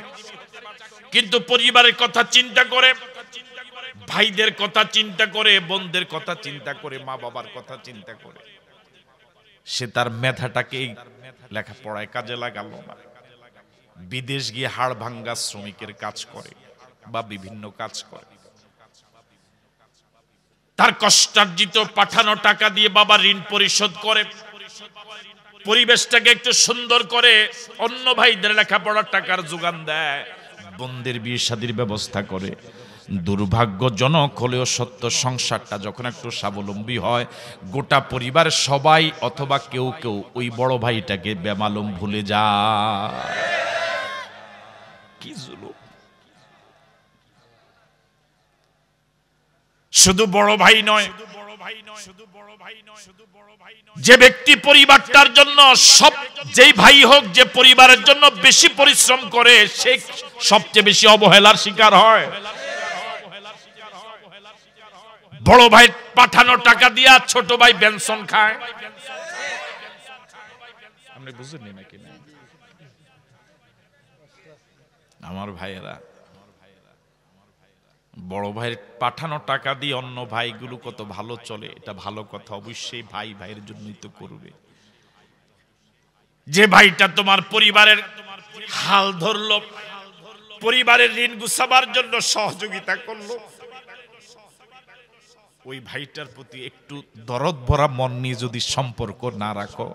কিন্তু পরিবারের কথা চিন্তা করে, ভাইদের কথা চিন্তা করে, বোনদের কথা চিন্তা করে, মা বাবার কথা চিন্তা করে সে তার মেধাটাকে লেখাপড়ায় কাজে লাগালো না, বিদেশ গিয়ে হাড় ভাঙ্গা শ্রমিকের কাজ করে বা বিভিন্ন কাজ করে। তার কষ্টার্জিত পাঠানো টাকা দিয়ে বাবা ঋণ পরিশোধ করে, পরিবেশটাকে একটু সুন্দর করে, অন্য ভাইদের লেখাপড়ার টাকার যোগান দেয়, বোনদের বিয়ে শাদীর ব্যবস্থা করে। দুর্ভাগ্যজনক হলেও সত্য, সংসারটা যখন একটু স্বাবলম্বী হয়, গোটা পরিবার সবাই অথবা কেউ কেউ ওই বড় ভাইটাকে বেমালুম ভুলে যায়। কি জুলুম! শুধু বড় ভাই নয়, যে ব্যক্তি পরিবারটার জন্য সব, যেই ভাই হোক, যে পরিবারের জন্য বেশি পরিশ্রম করে, সে সবচেয়ে বেশি অবহেলার শিকার হয়। বড় ভাই পাঠানো টাকা দিয়া ছোট ভাই বেনসন খায়, আপনি বুঝেননি নাকি? না আমার ভাইয়েরা, বড় ভাইয়ের পাঠানো টাকা দিয়ে অন্য ভাইগুলো কত ভালো চলে, এটা ভালো কথা, অবশ্যই ভাই ভাইয়ের জন্যই তো করবে। যে ভাইটা তোমার পরিবারের হাল ধরলো, পরিবারের ঋণ গুছাবার জন্য সহযোগিতা করলো, ওই ভাইটার প্রতি একটু দরদ ভরা মন নিয়ে যদি সম্পর্ক না রাখো,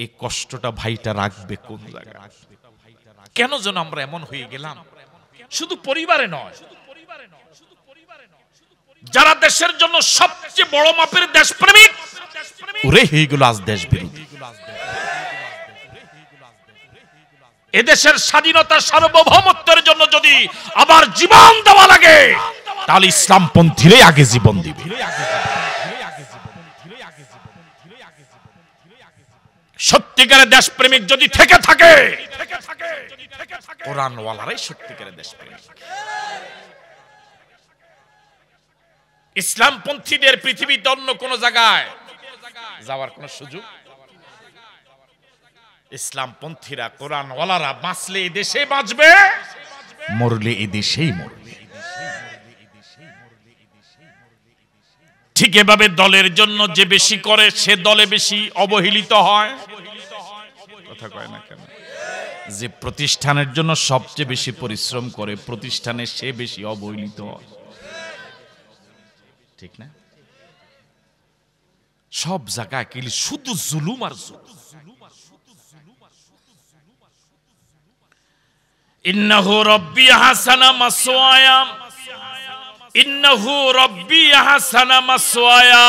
এই কষ্টটা ভাইটা রাখবে কোন জায়গায়? কেন যেন আমরা এমন হয়ে গেলাম? শুধু পরিবারে নয়, যারা দেশের জন্য সবচেয়ে বড় মাপের দেশপ্রেমিক, ওরে এইগুলো আজ দেশ বিরোধী। এদেশের স্বাধীনতা সার্বভৌমত্বের জন্য যদি আবার জীবন দেওয়া লাগে, তাহলে ইসলামপন্থীরাই আগে জীবন দিবে। সত্যিকারের দেশপ্রেমিক যদি থেকে থাকে, কোরআনওয়ালারাই সত্যিকারের দেশপ্রেমিক। ইসলামপন্থীদের পৃথিবীতে অন্য কোন জায়গায় যাওয়ার কোন সুযোগ? ইসলামপন্থীরা, কোরআনওয়ালারা বাঁচলে এই দেশে বাঁচবে, মরলে এই দেশেই মরবে। ঠিক এভাবে দলের জন্য যে বেশি করে সে দলে বেশি অবহেলিত হয়। কথা কয় না কেন? যে প্রতিষ্ঠানের জন্য সবচেয়ে বেশি পরিশ্রম করে, প্রতিষ্ঠানে সে বেশি অবহেলিত হয়। ঠিক না? সব জায়গায় কি শুধু জুলুম আর জুলুম। ইন্নাহু রাব্বি হাসানা মাসওয়ায়া, ইন্নাহু রাব্বি হাসানা মাসওয়ায়া,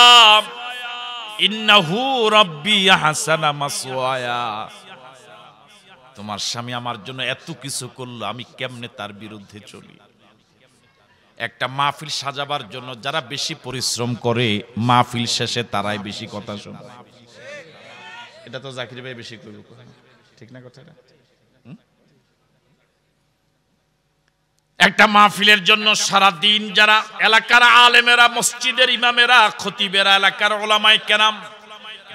ইন্নাহু রাব্বি হাসানা মাসওয়ায়া। তোমার স্বামী আমার জন্য এত কিছু করলো, আমি কেমনে তার বিরুদ্ধে চলি? একটা মাহফিল সাজাবার জন্য যারা বেশি পরিশ্রম করে, মাহফিল শেষে তারাই বেশি কথা শোনে। এটা তো জাকির ভাই বেশি করবে, ঠিক না কথাটা? একটা মাহফিলের জন্য সারা দিন যারা এলাকার আলেমেরা, মসজিদের ইমামেরা, খতিবেরা, এলাকার ওলামায়ে কেরাম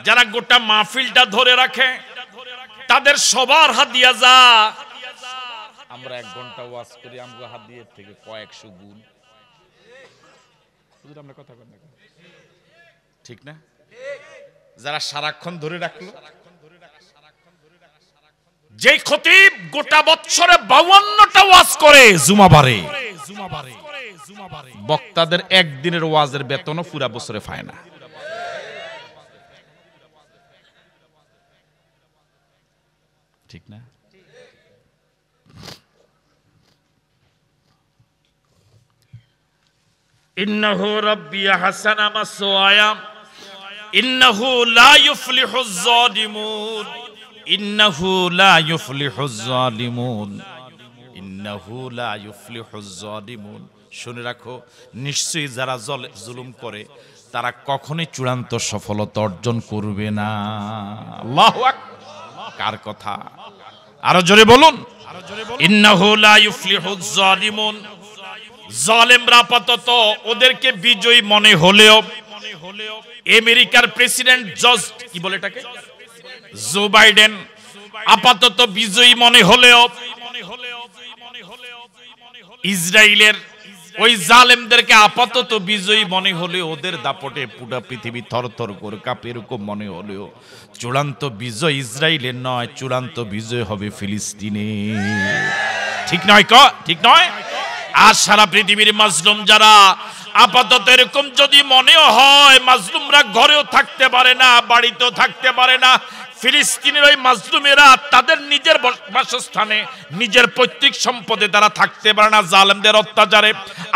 যারা গোটা মাহফিলটা ধরে রাখে, তাদের সবার হাদিয়া যা আমরা 1 ঘন্টা ওয়াজ করি, আমগো হাদিয়ার থেকে কয়েকশো গুণ। বুঝলেন আমরা কথা বলেন না? ঠিক না? যারা সারাক্ষণ ধরে রাখলো, যে খতিব গোটা বছরে 52টা ওয়াজ করে জুমাবারে, বক্তাদের একদিনের ওয়াজের বেতনও পুরা বছরে পায় না। ঠিক না? ইন্নাহু রাব্বি হাসানা মাসওয়ায়া, ইন্নাহু লা ইউফলিহুজ যালিমুন, ইন্নাহু লা ইউফলিহুজ যালিমুন, ইন্নাহু লা ইউফলিহুজ যালিমুন। শুনে রাখো, নিশ্চয়ই যারা জুলুম করে তারা কখনোই চূড়ান্ত সফলতা অর্জন করবে না। আল্লাহু আকবার। কার কথা? আরো জোরে বলুন। ইন্নাহু লা ইউফলিহুজ যালিমুন। জালেমরা আপাতত ওদেরকে বিজয়ী মনে হলেও, আমেরিকার প্রেসিডেন্ট জর্জ, কি বলে এটাকে, জো বাইডেন আপাতত বিজয়ী মনে হলেও, ইসরায়েলের ওই জালেমদেরকে আপাতত বিজয়ী মনে হলেও, ওদের দাপটে পুরো পৃথিবী থরথর করে কাঁপে এরকম মনে হলেও, চূড়ান্ত বিজয় ইসরায়েলের নয়, চূড়ান্ত বিজয় হবে ফিলিস্তিনে। ঠিক নয়? ঠিক নয়? আর সারা পৃথিবীর মাজলুম যারা, আপাতত এরকম যদি মনেও হয় মাজলুমরা ঘরেও থাকতে পারে না, বাড়িতেও থাকতে পারে না, ফিলিস্তিনের ওই মাজলুমেরা তাদের নিজের বাসস্থানে, নিজের পৈতৃক সম্পদে তারা থাকতে পারে না জালেমদের অত্যাচারে,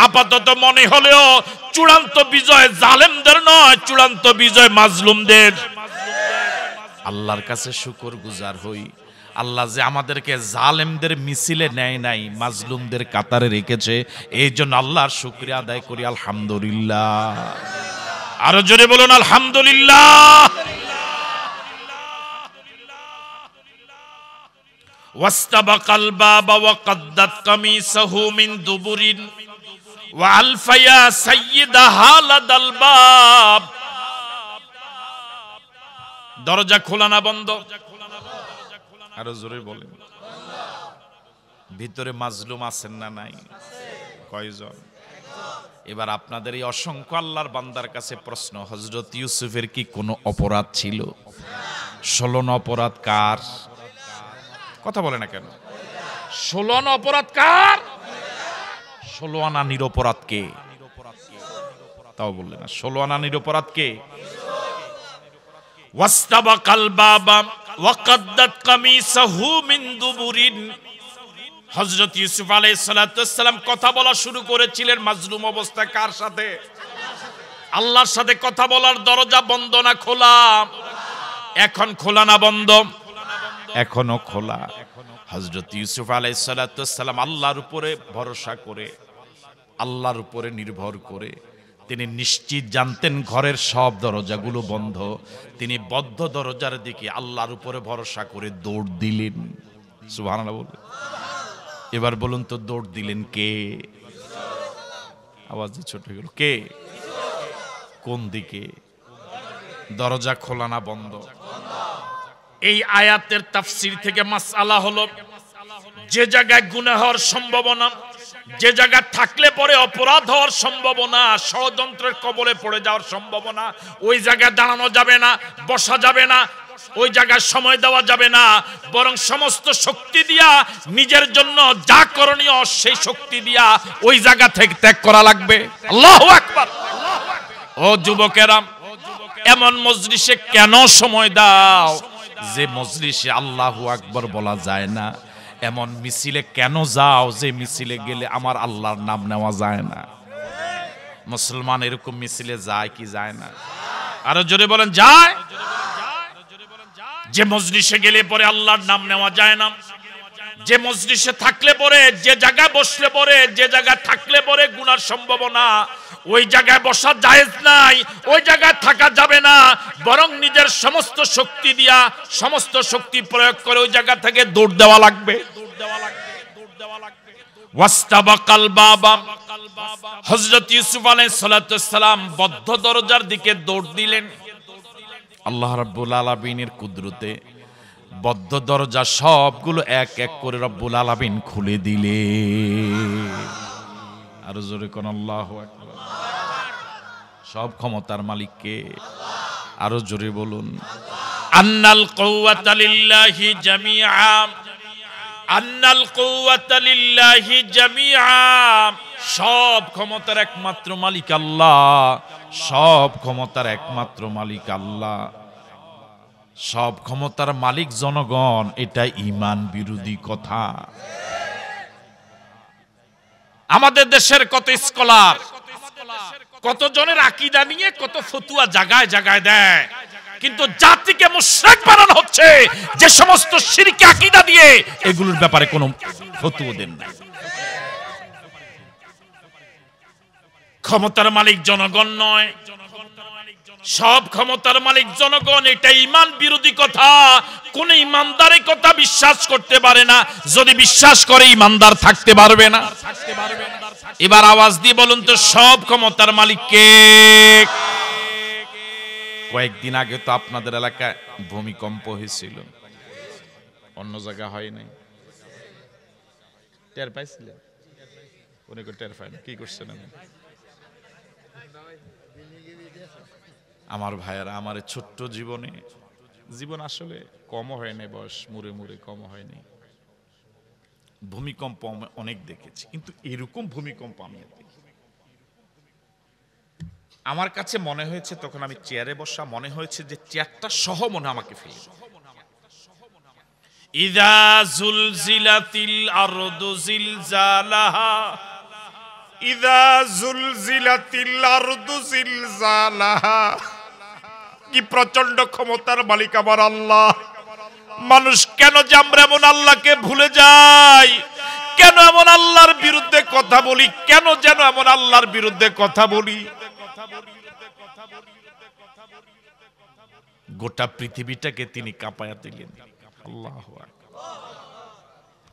আপাতত মনে হলেও চূড়ান্ত বিজয় জালেমদের নয়, চূড়ান্ত বিজয় মাজলুমদের। আল্লাহর কাছে শুকর গুজার হই, আল্লাহ যে আমাদেরকে জালেমদের মিছিলে নেয় নাই, মাজলুমদের কাতারে রেখেছে, এই জন্য আল্লাহর শুকরিয়া আদায় করি আলহামদুলিল্লাহ। আরো জোরে বলুন আলহামদুলিল্লাহ। ওয়াস্তাবাকাল বাবা ওয়া কাদ্দাত কামিসাহু মিন দুবুরিন ওয়া আলফায়া সাইয়্যিদাহা লাদাল বাব। দরজা খোলা না বন্ধ? আরো জোরে বলেন। ভিতরে মাজলুম আছেন না নাই? কয়জন? এবার আপনাদের এই অসংখ্য আল্লাহর বান্দার কাছে প্রশ্ন, হযরত ইউসুফের কি কোনো অপরাধ ছিল? 16 অপরাধ কার? কথা বলে না কেন? 16 অপরাধ কার? 16 আনা নিরপরাধ কে? তাও বললেন না। 16 আনা নিরপরাধ কে? ওয়াস্তাবাকাল বাবা ওয়াকাদ্দাত কামিসাহু মিন দুবুরিন। হযরত ইউসুফ আলাইহিস সালাতু ওয়াস সালাম কথা বলা শুরু করেছিলেন মাজলুম অবস্থায়। কার সাথে? আল্লাহর সাথে কথা বলার দরজা বন্ধ না খোলা? এখন খোলা না বন্ধ? এখনো খোলা। হযরত ইউসুফ আলাইহিস সালাতু ওয়াস সালাম আল্লাহর উপরে ভরসা করে, আল্লাহর উপরে নির্ভর করে তিনি নিশ্চিত জানতেন ঘরের সব দরজাগুলো বন্ধ। তিনি বদ্ধ দরজার দিকে আল্লাহর উপরে ভরসা করে দৌড় দিলেন। সুবহানাল্লাহ বলুন। এবার বলুন তো দৌড় দিলেন কে? আওয়াজ ছোট হয়ে গেল। কে? কোন দিকে? দরজা খোলা না বন্ধ? এই আয়াতের তাফসীর থেকে মাসআলা হলো, যে জায়গায় গুনাহ হওয়ার সম্ভাবনা, যে জায়গায় থাকলে পরে অপরাধ হওয়ার সম্ভাবনা, ষড়যন্ত্রের কবলে পড়ে যাওয়ার সম্ভাবনা, ওই জায়গায় দাঁড়ানো যাবে না, বসা যাবে না, ওই জায়গায় সময় দেওয়া যাবে না, বরং সমস্ত শক্তি দিয়া নিজের জন্য যা করণীয় সেই শক্তি দিয়া ওই জায়গা থেকে ত্যাগ করা লাগবে। আল্লাহু আকবার। ও যুবকেরা, এমন মজলিসে কেন সময় দাও যে মজলিসে আল্লাহু আকবার বলা যায় না? এমন মিছিলে কেন যাও যে মিছিলে গেলে আমার আল্লাহর নাম নেওয়া যায় না? মুসলমান এরকম মিছিলে যায় কি যায় না? আরো জোরে বলেন যায়। যে মজলিসে গেলে পরে আল্লাহর নাম নেওয়া যায় না, যে মজলিসে থাকলে পরে, যে জায়গায় বসলে পরে, যে জায়গায় থাকলে পরে গুনার সম্ভাবনা, ওই জায়গায় বসা জায়েজ নাই, ওই জায়গায় থাকা যাবে না, বরং নিজের সমস্ত শক্তি দিয়া, সমস্ত শক্তি প্রয়োগ করে ওই জায়গা থেকে দৌড় দেওয়া লাগবে। ওয়াস্তাবাকাল বাবা, হযরত ইউসুফ আলাইহিস সালাতু ওয়াস সালাম বদ্ধ দরজার দিকে দৌড় দিলেন। আল্লাহ রাব্বুল আলামিনের কুদরতে বদ্ধ দরজা সবগুলো এক এক করে রব্বুল আলামিন খুলে দিলে। আরো জোরে কোন আল্লাহু আকবার। সব ক্ষমতার মালিক কে? আরো জোরে বলুন। আন্নাল কুওয়াতা লিল্লাহি জামিআ, আন্নাল কুওয়াতা লিল্লাহি জামিআ। সব ক্ষমতার একমাত্র মালিক আল্লাহ, সব ক্ষমতার একমাত্র মালিক আল্লাহ, সব ক্ষমতার মালিক জনগণ। এটা ঈমান বিরোধী কথা। আমাদের দেশের কত স্কলার, কত জনের আকীদা নিয়ে কত ফতুয়া জায়গায় জায়গায় দেয়, কিন্তু জাতিকে মুশরিক বানানো হচ্ছে যে সমস্ত শিরকি আকীদা দিয়ে। এগুলোর ব্যাপারে কোনো ফতুয়া দেন না। ক্ষমতার মালিক জনগণ নয়, সব ক্ষমতার মালিক জনগণ। এটা ঈমান বিরোধী কথা। কোন ঈমানদার এই কথা বিশ্বাস করতে পারে না। যদি বিশ্বাস করে ঈমানদার থাকতে পারবে না। এবার আওয়াজ দিয়ে বলুন তো সব ক্ষমতার মালিক কে? কয়েকদিন আগে তো আপনাদের এলাকায় ভূমিকম্প হয়েছিল, অন্য জায়গা হয় নাই। টের পাইছিলেন? অনেক টের পায় না। কি করছেন? আমার ভাইয়েরা, আমার ছোট্ট জীবনে, জীবন আসলে কম হয় নাই, বয়স মুড়ে মুড়ে কম হয়নি। ভূমিকম্প অনেক দেখেছি, কিন্তু এরকম ভূমিকম্প আমি আমার কাছে মনে হয়েছে, তখন আমি চেয়ারে বসা, মনে হয়েছে যে চেয়ারটা সহ মনে আমাকে ফেলে। ইযা জুলজিলাতিল আরদু জিলজালাহা, ইযা জুলজিলাতিল আরদু জিলজালাহা। কি প্রচন্ড ক্ষমতার মালিক আমার আল্লাহ। মানুষ কেন যে আমরা এমন আল্লাহকে ভুলে যাই? কেন এমন আল্লাহর বিরুদ্ধে কথা বলি? কেন যেন এমন আল্লাহর বিরুদ্ধে কথা বলি? গোটা পৃথিবীটাকে তিনি কাঁপায়া দিলেন। আল্লাহু আকবার।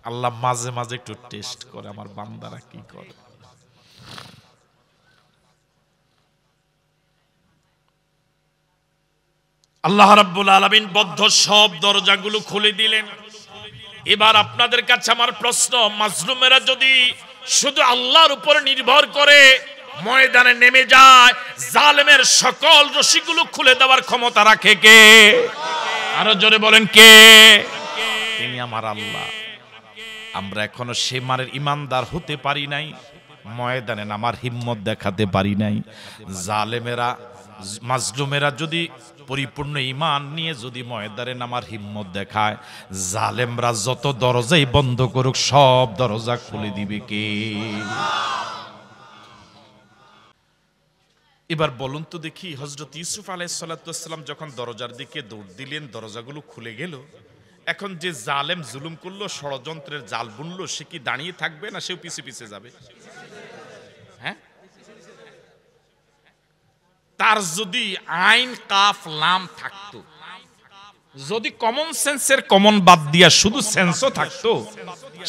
আল্লাহ মাঝে মাঝে একটু টেস্ট করে আমার বান্দারা কি করে। আল্লাহ রাব্বুল আলামিন বদ্ধ সব দরজাগুলো খুলে দিলেন। এবার আপনাদের কাছে আমার প্রশ্ন, মাজলুমেরা যদি শুধু আল্লাহর উপরে নির্ভর করে ময়দানে নেমে যায়, জালেমের সকল রশিগুলো খুলে দেওয়ার ক্ষমতা রাখে কে? আরো জোরে বলেন কে? তিনি আমার আল্লাহ। আমরা এখনো সে মানের ইমানদার হতে পারি নাই, ময়দানে নামার হিম্মত দেখাতে পারি নাই। জালেমেরা মাজলুমেরা যদি পরিপূর্ণ ঈমান নিয়ে যদি ময়দানে নামার হিম্মত দেখায়, জালেমরা যত দরজাই বন্ধ করুক সব দরজা খুলে দিবে কে? এবার বলুন তো দেখি, হযরত ইউসুফ আলাইহিস সালাতু ওয়াস সালাম যখন দরজার দিকে দৌড় দিলেন, দরজাগুলো খুলে গেল। এখন যে জালেম জুলুম করলো, ষড়যন্ত্রের জাল বুনলো, সে কি দাঁড়িয়ে থাকবে না সেও পিছে পিছে যাবে? হ্যাঁ, তার যদি আইন কাফ লাম থাকতো, যদি কমন সেন্সের কমন বাদ দিয়া শুধু সেন্সও থাকতো,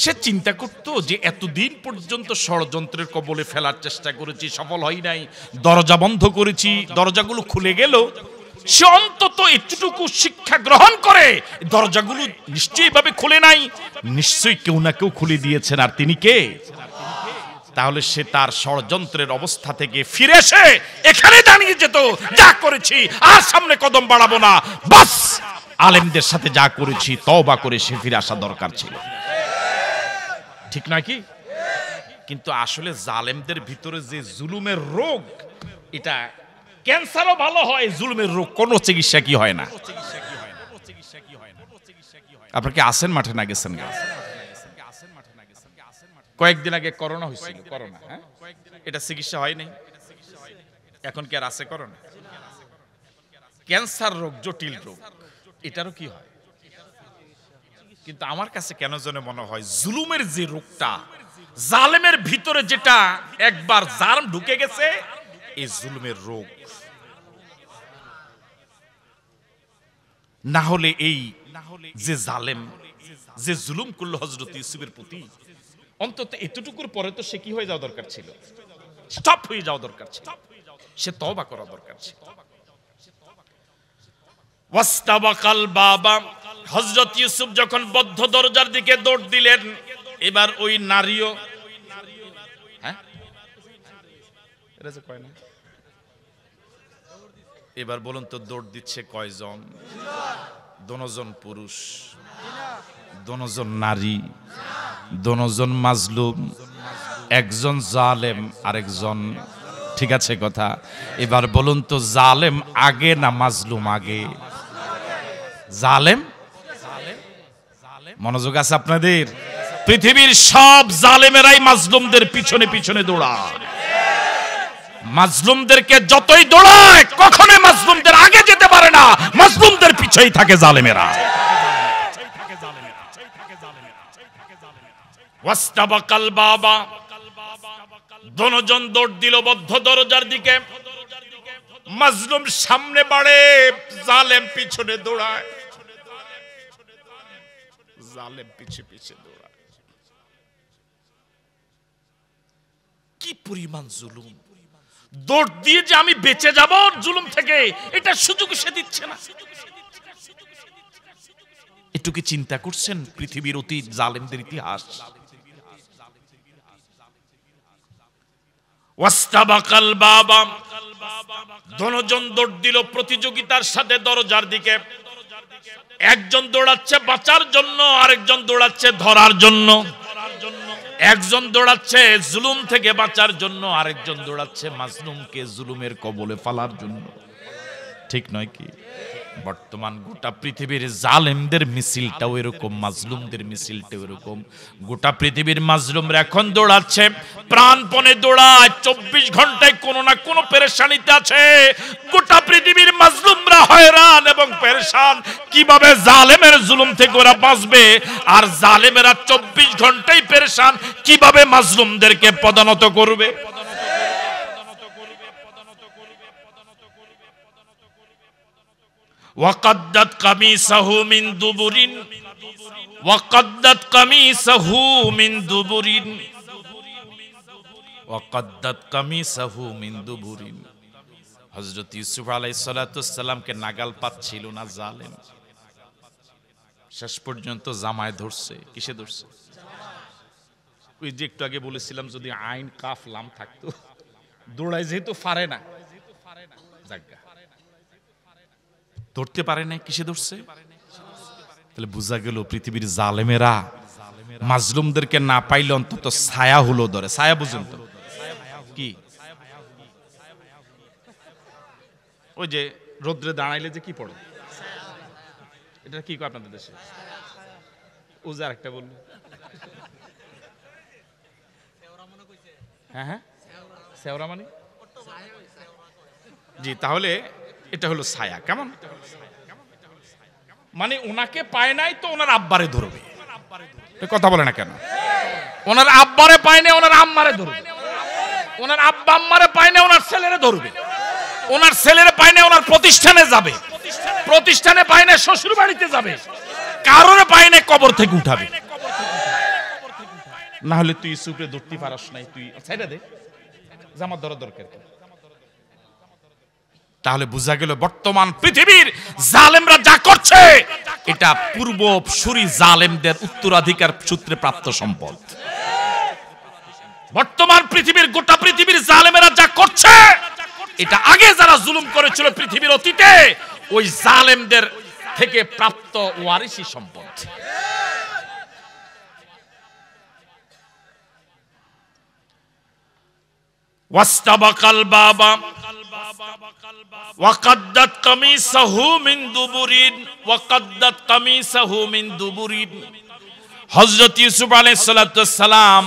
সে চিন্তা করতো যে এতদিন পর্যন্ত ষড়যন্ত্রের কবলে ফেলার চেষ্টা করেছি, সফল হয় নাই, দরজা বন্ধ করেছি, দরজাগুলো খুলে গেল। সে অন্তত এতটুকু শিক্ষা গ্রহণ করে, দরজাগুলো নিশ্চয়ই ভাবে খুলে নাই, নিশ্চয়ই কেউ না কেউ খুলে দিয়েছেন, আর তিনি কে? তাহলে সে তার ষড়যন্ত্রের অবস্থা থেকে ফিরে এসে এখানে দাঁড়িয়ে যেত, যা করেছি আর সামনে কদম বাড়াবো না, বাস আলেমদের সাথে যা করেছি তওবা করে সে ফিরে আসা দরকার ছিল, ঠিক নয় কি? কিন্তু আসলে জালেমদের ভিতরে যে জুলুমের রোগ, এটা ক্যান্সারও ভালো হয়, জুলুমের রোগ কোনো চিকিৎসা কি হয় না। আপনারা কি আসেন মাঠে না গেছেন? কয়েকদিন আগে করোনা হয়েছিল, করোনা, হ্যাঁ, এটা চিকিৎসা হয় নাই। এখন কি আর আছে করোনা? ক্যান্সার রোগ জটিল রোগ, এটারও কি হয়? কিন্তু আমার কাছে কেন যেন মনে হয় জুলুমের যে রোগটা, জালেমের ভিতরে যেটা একবার জার্ম ঢুকে গেছে, এই জুলুমের রোগ না হলে এই যে জালেম যে জুলুম করলো হযরত ইউসুফের প্রতি, অন্তত এতটুকুর পরে তো সে কি হয়ে যাওয়া দরকার ছিল? স্টপ হয়ে যাওয়া দরকার ছিল, সে তওবা করা দরকার ছিল। ওয়াস্তাবাকাল বাবা, হযরত ইউসুফ যখন বদ্ধ দরজার দিকে দৌড় দিলেন, এবার ওই নারীও, হ্যাঁ, এটা যে কয় না, এবার বলুন তো দৌড় দিচ্ছে কয়জন? দোনোজন পুরুষ, দোনোজন নারী, দোনোজন মাজলুম, একজন জালেম আরেকজন, ঠিক আছে কথা? এবার বলুন তো জালেম আগে না মাজলুম আগে? জালেম, মনোযোগ আছে আপনাদের? পৃথিবীর সব জালেমেরাই মাজলুমদের পিছনে পিছনে দৌড়ায়, মাজলুমদেরকে যতই দৌড়ায় কখনোই মাজলুমদের আগে যেতে পারে না, মাজলুমদের পিছেই থাকে জালেমেরা। ওয়াস্তাবাকাল বাবা, দোনোজন দৌড় দিল বদ্ধ দরজার দিকে। মাজলুম সামনে বাড়ে, জালেম পিছনে দৌড়ায়, জালেম পিছে পিছে দৌড়ায়। কি পরিমাণ জুলুম! দৌড় দিয়ে যে আমি বেঁচে যাব জুলুম থেকে, এটা সুযোগ সে দিচ্ছে না। একটু কি চিন্তা করছেন পৃথিবীর অতীত জালেমদের ইতিহাস? ওয়াস্তাবাকাল বাবা, দোনোজন দৌড় দিল প্রতিযোগিতার সাথে দরজার দিকে। একজন দৌড়াচ্ছে বাঁচার জন্য, আরেকজন দৌড়াচ্ছে ধরার জন্য। একজন দৌড়াচ্ছে জুলুম থেকে বাঁচার জন্য, আরেকজন দৌড়াচ্ছে মাজলুমকে জুলুমের কবলে ফেলার জন্য, ঠিক নয় কি? বর্তমান গোটা পৃথিবীর জালেমদের মিছিলটাও এরকম, মাজলুমদের মিছিলটাও এরকম। গোটা পৃথিবীর মাজলুমরা এখন দৌড়াচ্ছে, প্রাণপণে দৌড়ায়, 24 ঘন্টায় কোনো না কোনো পেরেশানিতে আছে। গোটা পৃথিবীর মাজলুমরা হয়রান এবং পেরেশান, কিভাবে জালেমের জুলুম থেকে ওরা বাঁচবে। আর জালেমেরা 24 ঘন্টায় পেরেশান, কিভাবে মাজলুমদেরকে পদানত করবে। ওয়াকাদ্দাত কামিসাহু মিন দুবুরিন, ওয়াকাদ্দাত কামিসাহু মিন দুবুরিন, ওয়াকাদ্দাত কামিসাহু মিন দুবুরিন। হযরত ইউসুফ আলাইহিস সালামকে নাগাল পাচ্ছিল না জালেম। শেষ পর্যন্ত জামায় ধরছে। কিসে ধরছে? ওই যে একটু আগে বলেছিলাম যদি আইন কাফ লাম থাকতো, দৌড়ায় যেহেতু পারে না, জাগা ধরতে পারে না। কিসে ধরছে? তাহলে বোঝা গেল পৃথিবীর জালেমেরা মাজলুমদেরকে না পাইলে অন্তত ছায়া হলো ধরে। ছায়া বুঝেন তো কি? ওই যে রোদ্রে দাঁড়াইলে যে কি পড়ে, এটা কি কয় আপনাদের দেশে? উজার একটা বললো। হ্যাঁ হ্যাঁ, সেওরা মানে জি, তাহলে এটা হলো ছায়া। কেমন মানে ওনাকে পায় নাই তো ওনার আব্বারে ধরবে। কথা বলে না কেন? ওনার আব্বারে পায় নাই ওনার আম্মারে ধরবে, ওনার আব্বা আম্মারে পায় নাই ওনার ছেলেরে ধরবে, ওনার ছেলেরে পায় নাই ওনার প্রতিষ্ঠানে যাবে, প্রতিষ্ঠানে পায় নাই শ্বশুর বাড়িতে যাবে, কারোরে পায় নাই কবর থেকে উঠাবে। না হলে তুই ইউসুফে ধরতে পারস নাই, তুই ছাইড়া দে, জামার ধরা দরকার কি? তাহলে বোঝা গেল বর্তমান পৃথিবীর জালেমরা যা করছে এটা পূর্বসূরি জালেমদের উত্তরাধিকার সূত্রে প্রাপ্ত সম্পদ। বর্তমান পৃথিবীর গোটা পৃথিবীর জালেমেরা যা করছে এটা আগে যারা জুলুম করেছিল পৃথিবীর অতীতে ওই জালেমদের থেকে প্রাপ্ত ওয়ারিসি সম্পদ। ওয়াস্তাবাকাল বাবা ওয়াকাদ্দাত কামিসাহু মিন দুবুরিন ওয়াকাদ্দাত কামিসাহু মিন দুবুরিন। হযরত ইউসুফ আলাইহিস সালাম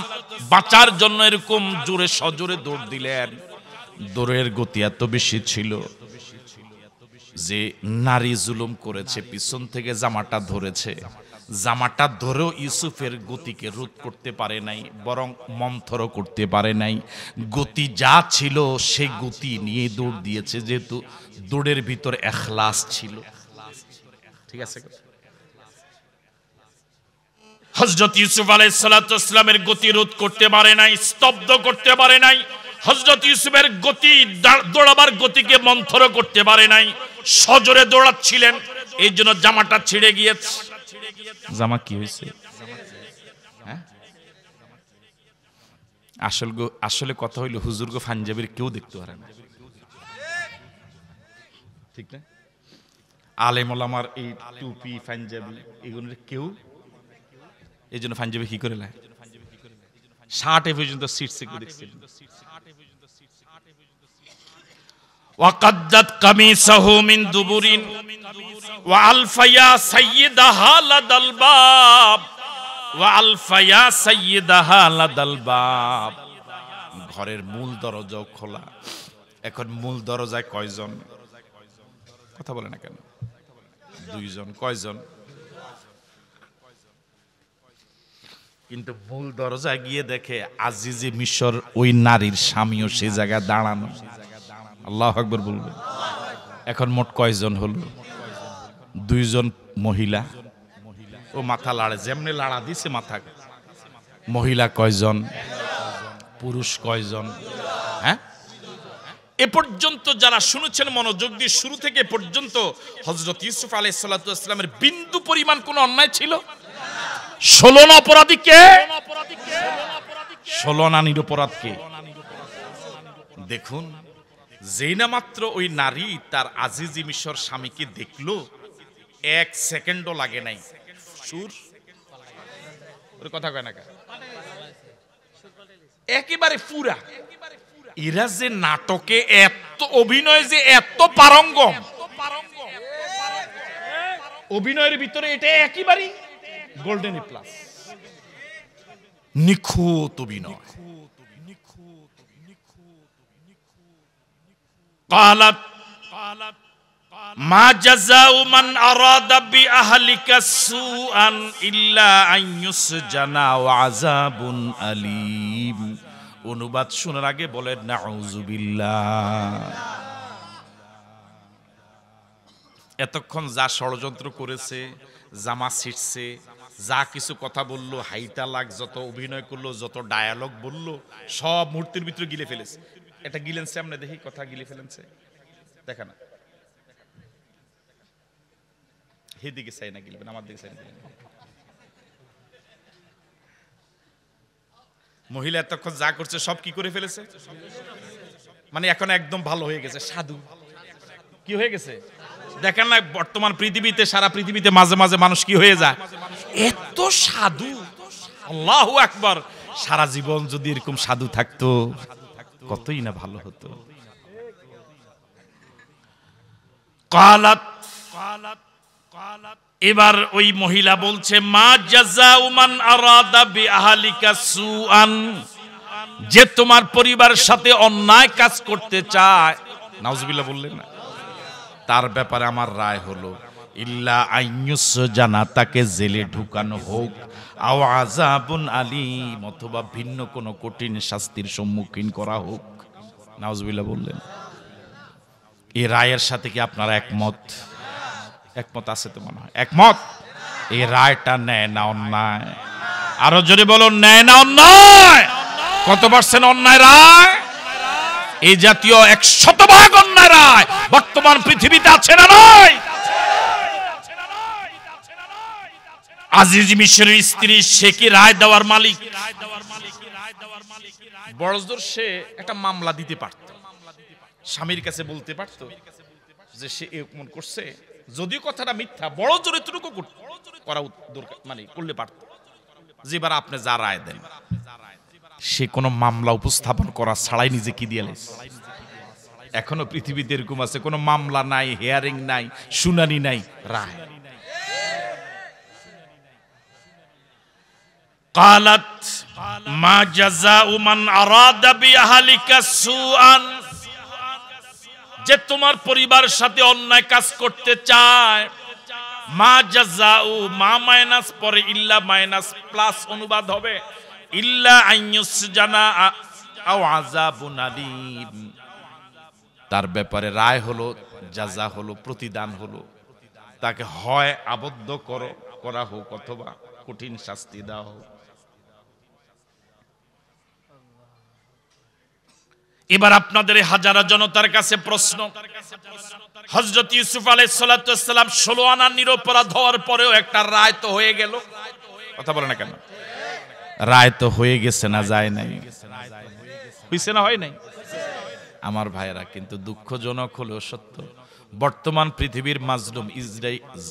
বাঁচার জন্য এরকম জোরে সজোরে দৌড় দিলেন। দৌড়ের গতি এত বেশি ছিল যে নারী জুলুম করেছে, পিছন থেকে জামাটা ধরেছে, জামাটা ধরেও ইউসুফের গতিকে রোধ করতে পারে নাই, বরং মন্থর করতে পারে নাই। গতি যা ছিল সেই গতি নিয়ে দৌড় দিয়েছে, যেহেতু দৌড়ের ভিতর ইখলাস ছিল। ঠিক আছে? হযরত ইউসুফ আলাইহিস সালামের গতি রোধ করতে পারে নাই, স্তব্ধ করতে পারে নাই। হযরত ইউসুফের গতি, দৌড়াবার গতিকে মন্থর করতে পারে নাই, সজোরে দৌড়াচ্ছিলেন, এই জন্য জামাটা ছিঁড়ে গিয়েছে। জামা কি হয়েছে? হ্যাঁ, আসলে কথা হইল হুজুর গো পাঞ্জাবির কেউ দেখতে পারে না, ঠিক না? আলেম ওলামার এই টুপি পাঞ্জাবি এগুলোর কেউ, এই জন্য পাঞ্জাবি কি করে লাগে, শার্টে পর্যন্ত সিটসে কেউ দেখছে। ওয়াকাদ্দাত কামিসাহু মিন দুবুরিন ওয়া আলফায়া সাইয়্যিদাহা লাদাল বাব ওয়া আলফায়া সাইয়্যিদাহা লাদাল বাব। ঘরের মূল দরজাও খোলা। এখন মূল দরজায় কয়জন? কথা বলে না কেন? দুইজন। কয়জন? কিন্তু মূল দরজায় গিয়ে দেখে আজিজে মিশর ওই নারীর স্বামীও সে জায়গায় দাঁড়ানো। আল্লাহু আকবার বলবেন। এখন মোট কয়জন হলো? দুইজন মহিলা। ও মাথা লাড়ে, যেমনি লাড়া দিছে মাথা। মহিলা কয়জন? পুরুষ কয়জন? হ্যাঁ, এ পর্যন্ত যারা শুনেছেন মনোযোগ দিয়ে শুরু থেকে পর্যন্ত হযরত ইউসুফ আলাইহিস সালামের বিন্দু পরিমাণ কোন অন্যায় ছিল? 16 না অপরাধী কে? 16 না নিরপরাধ কে? দেখুন, যেই না মাত্র ওই নারী তার আজিজি মিশর স্বামীকে দেখলো, 1 সেকেন্ডও লাগে নাই, সুর ওর কথা কয় না একেবারে পুরা। এরা যে নাটকে এত অভিনয়, যে এত পারঙ্গম, অভিনয়ের ভিতরে এটা একেবারে গোল্ডেন প্লাস, নিখুঁত অভিনয়। قالت ما جزاء من أراد بأهلك سوءا إلا أن يسجن وعذاب أليم। অনুবাদ শোনার আগে বলেন নাউযুবিল্লাহ। এতক্ষণ যা ষড়যন্ত্র করেছে, জামা ছিটছে, যা কিছু কথা বললো, হাইটা লাগ, যত অভিনয় করলো, যত ডায়ালগ বললো, সব মূর্তির ভিতরে গিলে ফেলেছে। এটা গিলেনছে, আমরা দেখি কথা গিলে ফেলেছে। দেখা না, হেদিকে চাই না গিলবেন, আমার দিকে চাই না। মহিলা এতক্ষণ যা করছে সব কি করে ফেলেছে, মানে এখন একদম ভালো হয়ে গেছে, সাধু কি হয়ে গেছে। দেখেন না বর্তমান পৃথিবীতে, সারা পৃথিবীতে মাঝে মাঝে মানুষ কি হয়ে যায়, এত সাধু, আল্লাহু আকবার। সারা জীবন যদি এরকম সাধু থাকতো কতই না ভালো হতো। এবার ওই মহিলা বলছে, মা জাযাউ মান আরাদা বিআহলিকা সুআন, যে তোমার পরিবারের সাথে অন্যায় কাজ করতে চায়, নাউজুবিল্লাহ বললেন না, তার ব্যাপারে আমার রায় হলো ইল্লা আইয়ুসজানা, তাকে জেলে ঢুকানো হোক, আও আযাবুন আলীম, অথবা ভিন্ন কোনো কঠিন শাস্তির সম্মুখীন করা হোক। নাউজুবিল্লাহ বললেন। এই রায়ের সাথে কি আপনারা একমত? একমত আছে তো মনে হয়, একমত। এই রায়টা ন্যায় না অন্যায়? আরো জোরে বলুন, ন্যায় না অন্যায়? কত পার্সেন্ট অন্যায় রায়? এই জাতীয় 100% অন্যায় রায় বর্তমান পৃথিবীতে আছে না নাই? আজিজ মিশরের স্ত্রী, সে কি রায় দেওয়ার মালিক? বড়জোর সে একটা মামলা দিতে পারত, স্বামীর কাছে বলতে পারত যে সে এমন করছে, যদিও কথাটা মিথ্যা, বড় জোরে এতটুকু করা দরকার, মানে করলে পারত যে এবার আপনি যা রায় দেন। সে কোনো মামলা উপস্থাপন করা ছাড়াই নিজে কি দিয়ে লেছে। এখনো পৃথিবীতে এরকম আছে, কোনো মামলা নাই, হিয়ারিং নাই, শুনানি নাই, রায়। قالت ما جزاء من أراد بأهلك سوءا, যে তোমার পরিবারের সাথে অন্যায় কাজ করতে চায়। মা জাযাউ, মা মাইনাস পরে ইল্লা মাইনাস প্লাস অনুবাদ হবে ইল্লা আইয়ুসজানা আও আযাবুন আলীম, তার ব্যাপারে রায় হলো, জাযা হলো, প্রতিদান হলো, তাকে হয় আবদ্ধ করা হোক অথবা কঠিন শাস্তি দেওয়া হোক। এবার আপনাদের হাজারা জনতার কাছে প্রশ্ন, হযরত ইউসুফ আলাইহিস সালাতু ওয়াস সালাম 16 আনা নিরপরাধ হওয়ার পরেও একটা রায় তো হয়ে গেল। কথা বলে না কেন? রায় তো হয়ে গেছে না যায় নাই? হইছে না হয় নাই? আমার ভাইরা, কিন্তু দুঃখজনক হলেও সত্য, বর্তমান পৃথিবীর মাজলুম ইসরায়েল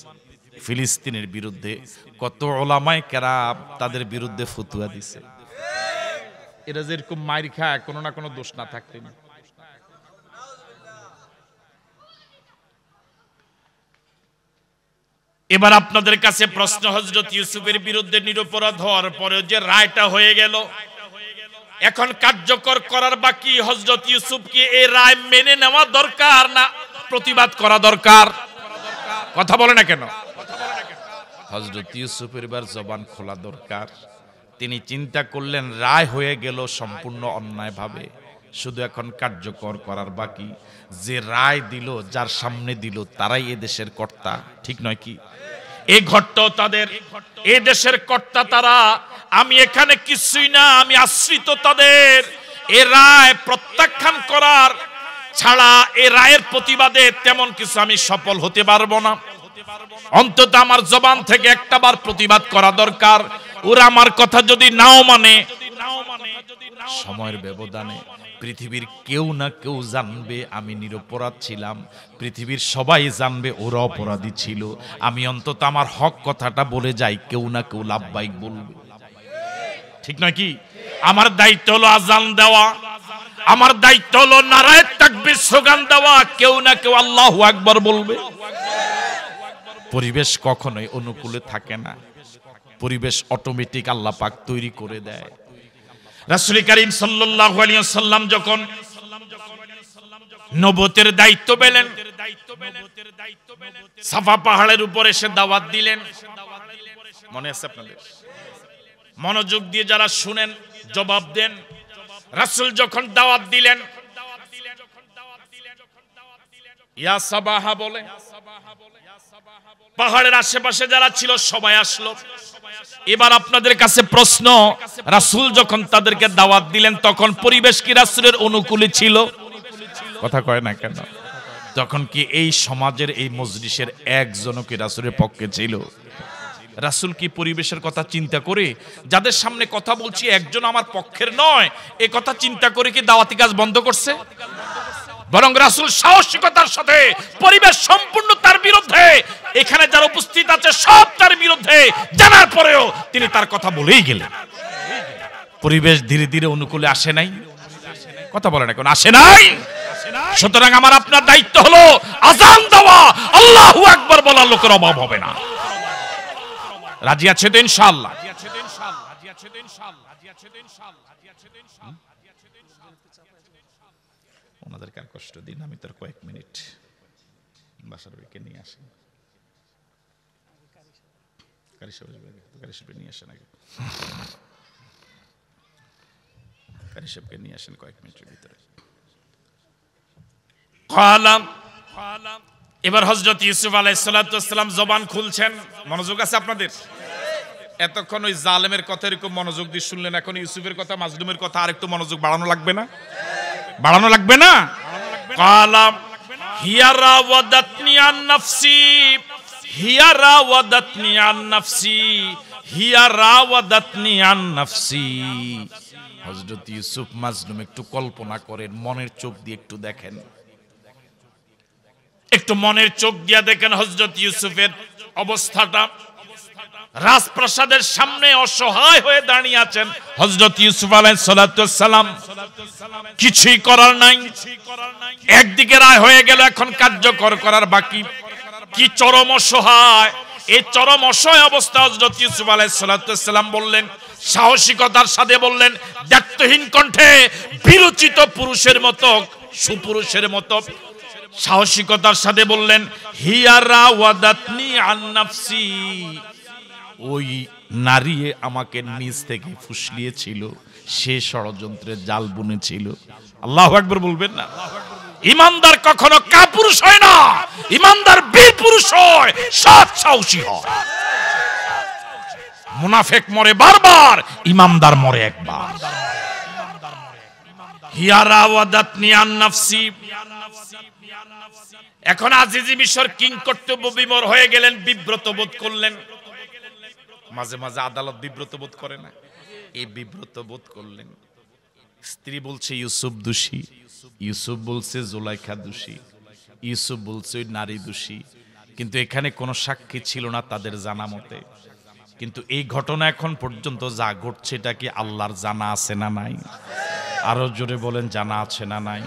ফিলিস্তিনের বিরুদ্ধে কত উলামায়ে কেরাম তাদের বিরুদ্ধে ফতোয়া দিছে। এরা যেরকম মাইর খায়, কোনো না কোনো দোষ না থাকতে না। এবার আপনাদের কাছে প্রশ্ন, হযরত ইউসুফের বিরুদ্ধে নিরপরাধ হওয়ার পরে যে রায়টা হয়ে গেল, এখন কার্যকর করার বাকি। হযরত ইউসুফ কি এই রায় মেনে নেওয়া দরকার না প্রতিবাদ করা দরকার? কথা বলে না কেন? হযরত ইউসুফের এবার জবান খোলা দরকার। তিনি চিন্তা করলেন, রায় হয়ে গেল সম্পূর্ণ অন্যায়ভাবে, শুধু এখন কার্যকর করার বাকি। যে রায় দিল, যার সামনে দিল, তারাই এ দেশের কর্তা, ঠিক নয় কি? এই ঘরটাও তাদের, এ দেশের কর্তা তারা। আমি এখানে কিছুই না, আমি আশ্রিত তাদের। এ রায় প্রত্যাখ্যান করার ছাড়া এ রায়ের প্রতিবাদে তেমন কিছু আমি সফল হতে পারবো না। অন্তত আমার জবান থেকে একটাবার প্রতিবাদ করা দরকার। ওরা আমার কথা যদি নাও মানে, সময়ের ব্যবধানে পৃথিবীর কেউ না কেউ জানবে আমি নিরপরাধ ছিলাম, পৃথিবীর সবাই জানবে ওরা অপরাধী ছিল। আমি অন্তত আমার হক কথাটা বলে যাই, কেউ না কেউ লাভবাহিক বলবে, ঠিক নয় কি? আমার দায়িত্ব হলো আজান দেওয়া, আমার দায়িত্ব হলো নারায়ে তাকবীর স্লোগান দেওয়া, কেউ না কেউ আল্লাহু আকবার বলবে। পরিবেশ কখনোই অনুকূলে থাকে না, পরিবেশ অটোমেটিক আল্লাহ পাক তৈরি করে দেয়। রাসূল করিম সাল্লাল্লাহু আলাইহি ওয়াসাল্লাম যখন নবুয়তের দায়িত্ব পেলেন, সাফা পাহাড়ের উপর এসে দাওয়াত দিলেন। মনে আছে আপনাদের? মনোযোগ দিয়ে যারা শুনেন জবাব দেন। রাসূল যখন দাওয়াত দিলেন, ইয়া সাবাহা বলে, পাহাড়ের আশেপাশে যারা ছিল সবাই আসলো। এবার আপনাদের কাছে প্রশ্ন, রাসূল যখন তাদেরকে দাওয়াত দিলেন তখন পরিবেশ কি রাসূলের অনুকূলে ছিল? কথা কয় না কেন? তখন কি এই সমাজের এই মজলিসের একজনও কি রাসূলের পক্ষে ছিল? রাসূল কি পরিবেশের কথা চিন্তা করে, যাদের সামনে কথা বলছি একজন আমার পক্ষের নয়, এ কথা চিন্তা করে কি দাওয়াতি কাজ বন্ধ করছে? বরং রাসূল সাহসিকতার সাথে পরিবেশ সম্পূর্ণ তার বিরুদ্ধে, এখানে যারা উপস্থিত আছে সব তার বিরুদ্ধে, জানার পরেও তিনি তার কথা বলেই গেলেন। পরিবেশ ধীরে ধীরে অনুকূলে আসে নাই? কথা বলেন এখন, আসে নাই? সুতরাং আমার আপনার দায়িত্ব হলো আযান দেওয়া, আল্লাহু আকবার বলার লোকের অভাব হবে না। রাজি আছে তো ইনশাআল্লাহ? ওনাদেরকে আর কষ্ট দিন, আমি তোর কয়েক মিনিট বাসার ওইকে নিয়ে আসি, কারিশপে নিয়ে আসেন আগে, কারিশপকে নিয়ে আসেন কয়েক মিনিটের ভিতরে। এবার হযরত ইউসুফ আলাইহিস সালাতু ওয়াস সালাম জবান খুলছেন। মনোযোগ আছে আপনাদের? এতক্ষণ ওই জালেমের কথা এরকম মনোযোগ দিয়ে শুনলেন, এখন ইউসুফের কথা, মাজলুমের কথা আর একটু মনোযোগ বাড়ানো লাগবে না? বাড়ানো লাগবে না? কালাম হিয়া রাওয়াদাতনি আন নাফসি, হিয়া রাওয়াদাতনি আন নাফসি, হিয়া রাওয়াদাতনি আন নাফসি। হযরত ইউসুফ মাজলুম একটু কল্পনা করেন, মনের চোখ দিয়ে একটু দেখেন, একটু মনের চোখ দিয়ে দেখেন হযরত ইউসুফের অবস্থাটা। রাজপ্রাসাদের সামনে অসহায় হয়ে দাঁড়িয়ে আছেন হযরত ইউসুফ আলাইহিস সালাতু ওয়াস সালাম। কিছুই করার নাই, একদিকে রায় হয়ে গেল, এখন কার্যকর করার বাকি। কি চরম অসহায়! এই চরম অসহায় অবস্থা হযরত ইউসুফ আলাইহিস সালাতু ওয়াস সালাম বললেন, সাহসিকতার সাথে বললেন, দায়িত্বহীন কণ্ঠে, বিরচিত পুরুষের মতো, সুপুরুষের মতো সাহসিকতার সাথে বললেন, হিয়া রাওয়াদাতনি আন নাফসি, ওই নারী আমাকে নিজ থেকে ফুসলিয়েছিল, সে ষড়যন্ত্রের জাল বুনেছিল। আল্লাহু আকবার বলবেন না? ইমানদার কখনো কাপুরুষ হয় না, ইমানদার বীর পুরুষ হয়, সৎ সাহসী হয়। মুনাফিক মরে বারবার, ইমানদার মরে একবার। হিয়া রাওয়াদাতনি আন নাফসি। এখন আজিজি মিশর কিং কর্তব্য বিমর হয়ে গেলেন, বিব্রত বোধ করলেন। মাঝে মাঝে আদালত বিব্রত বোধ করে না? এই বিব্রত বোধ করলেন। স্ত্রী বলছে ইউসুফ দোষী, ইউসুফ বলছে জুলাইখা দোষী, ইউসুফ বলছে ওই নারী দোষী, কিন্তু এখানে কোনো সাক্ষী ছিল না তাদের জানা মতে। কিন্তু এই ঘটনা এখন পর্যন্ত যা ঘটছে, এটা কি আল্লাহর জানা আছে না নাই? আরো জোরে বলেন, জানা আছে না নাই?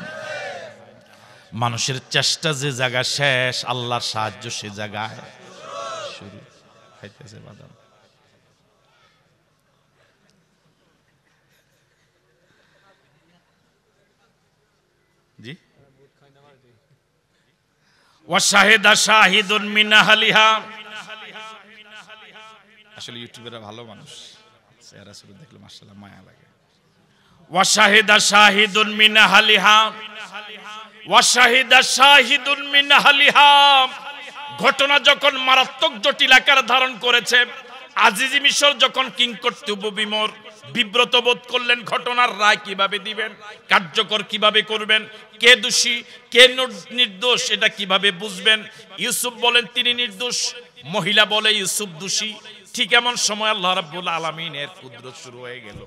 মানুষের চেষ্টা যে জায়গা শেষ, আল্লাহর সাহায্য সে জায়গায় শুরু। খাইতেছে বাদাম। জি, ওয়াশাহিদা শাহিদুন মিন আহলিহা। আসলে ইউটিউবেরা ভালো মানুষ, চেহারা শুরু দেখলে মাশাআল্লাহ মায়া লাগে। ওয়াশাহিদা শাহিদুন মিন আহলিহা, ওয়াশাহিদা শাহিদুন মিন আহলিহা। ঘটনা যখন মারাত্মক জটিল আকার ধারণ করেছে, আজিজি মিশর যখন কিং কর্তব্য বিমর, বিব্রত বোধ করলেন, ঘটনার রায় কিভাবে দিবেন, কার্যকর কিভাবে করবেন, কে দোষী কে নির্দোষ এটা কিভাবে বুঝবেন। ইউসুফ বলেন তিনি নির্দোষ, মহিলা বলে ইউসুফ দোষী। ঠিক এমন সময় আল্লাহ রাব্বুল আলামিনের কুদরত শুরু হয়ে গেল।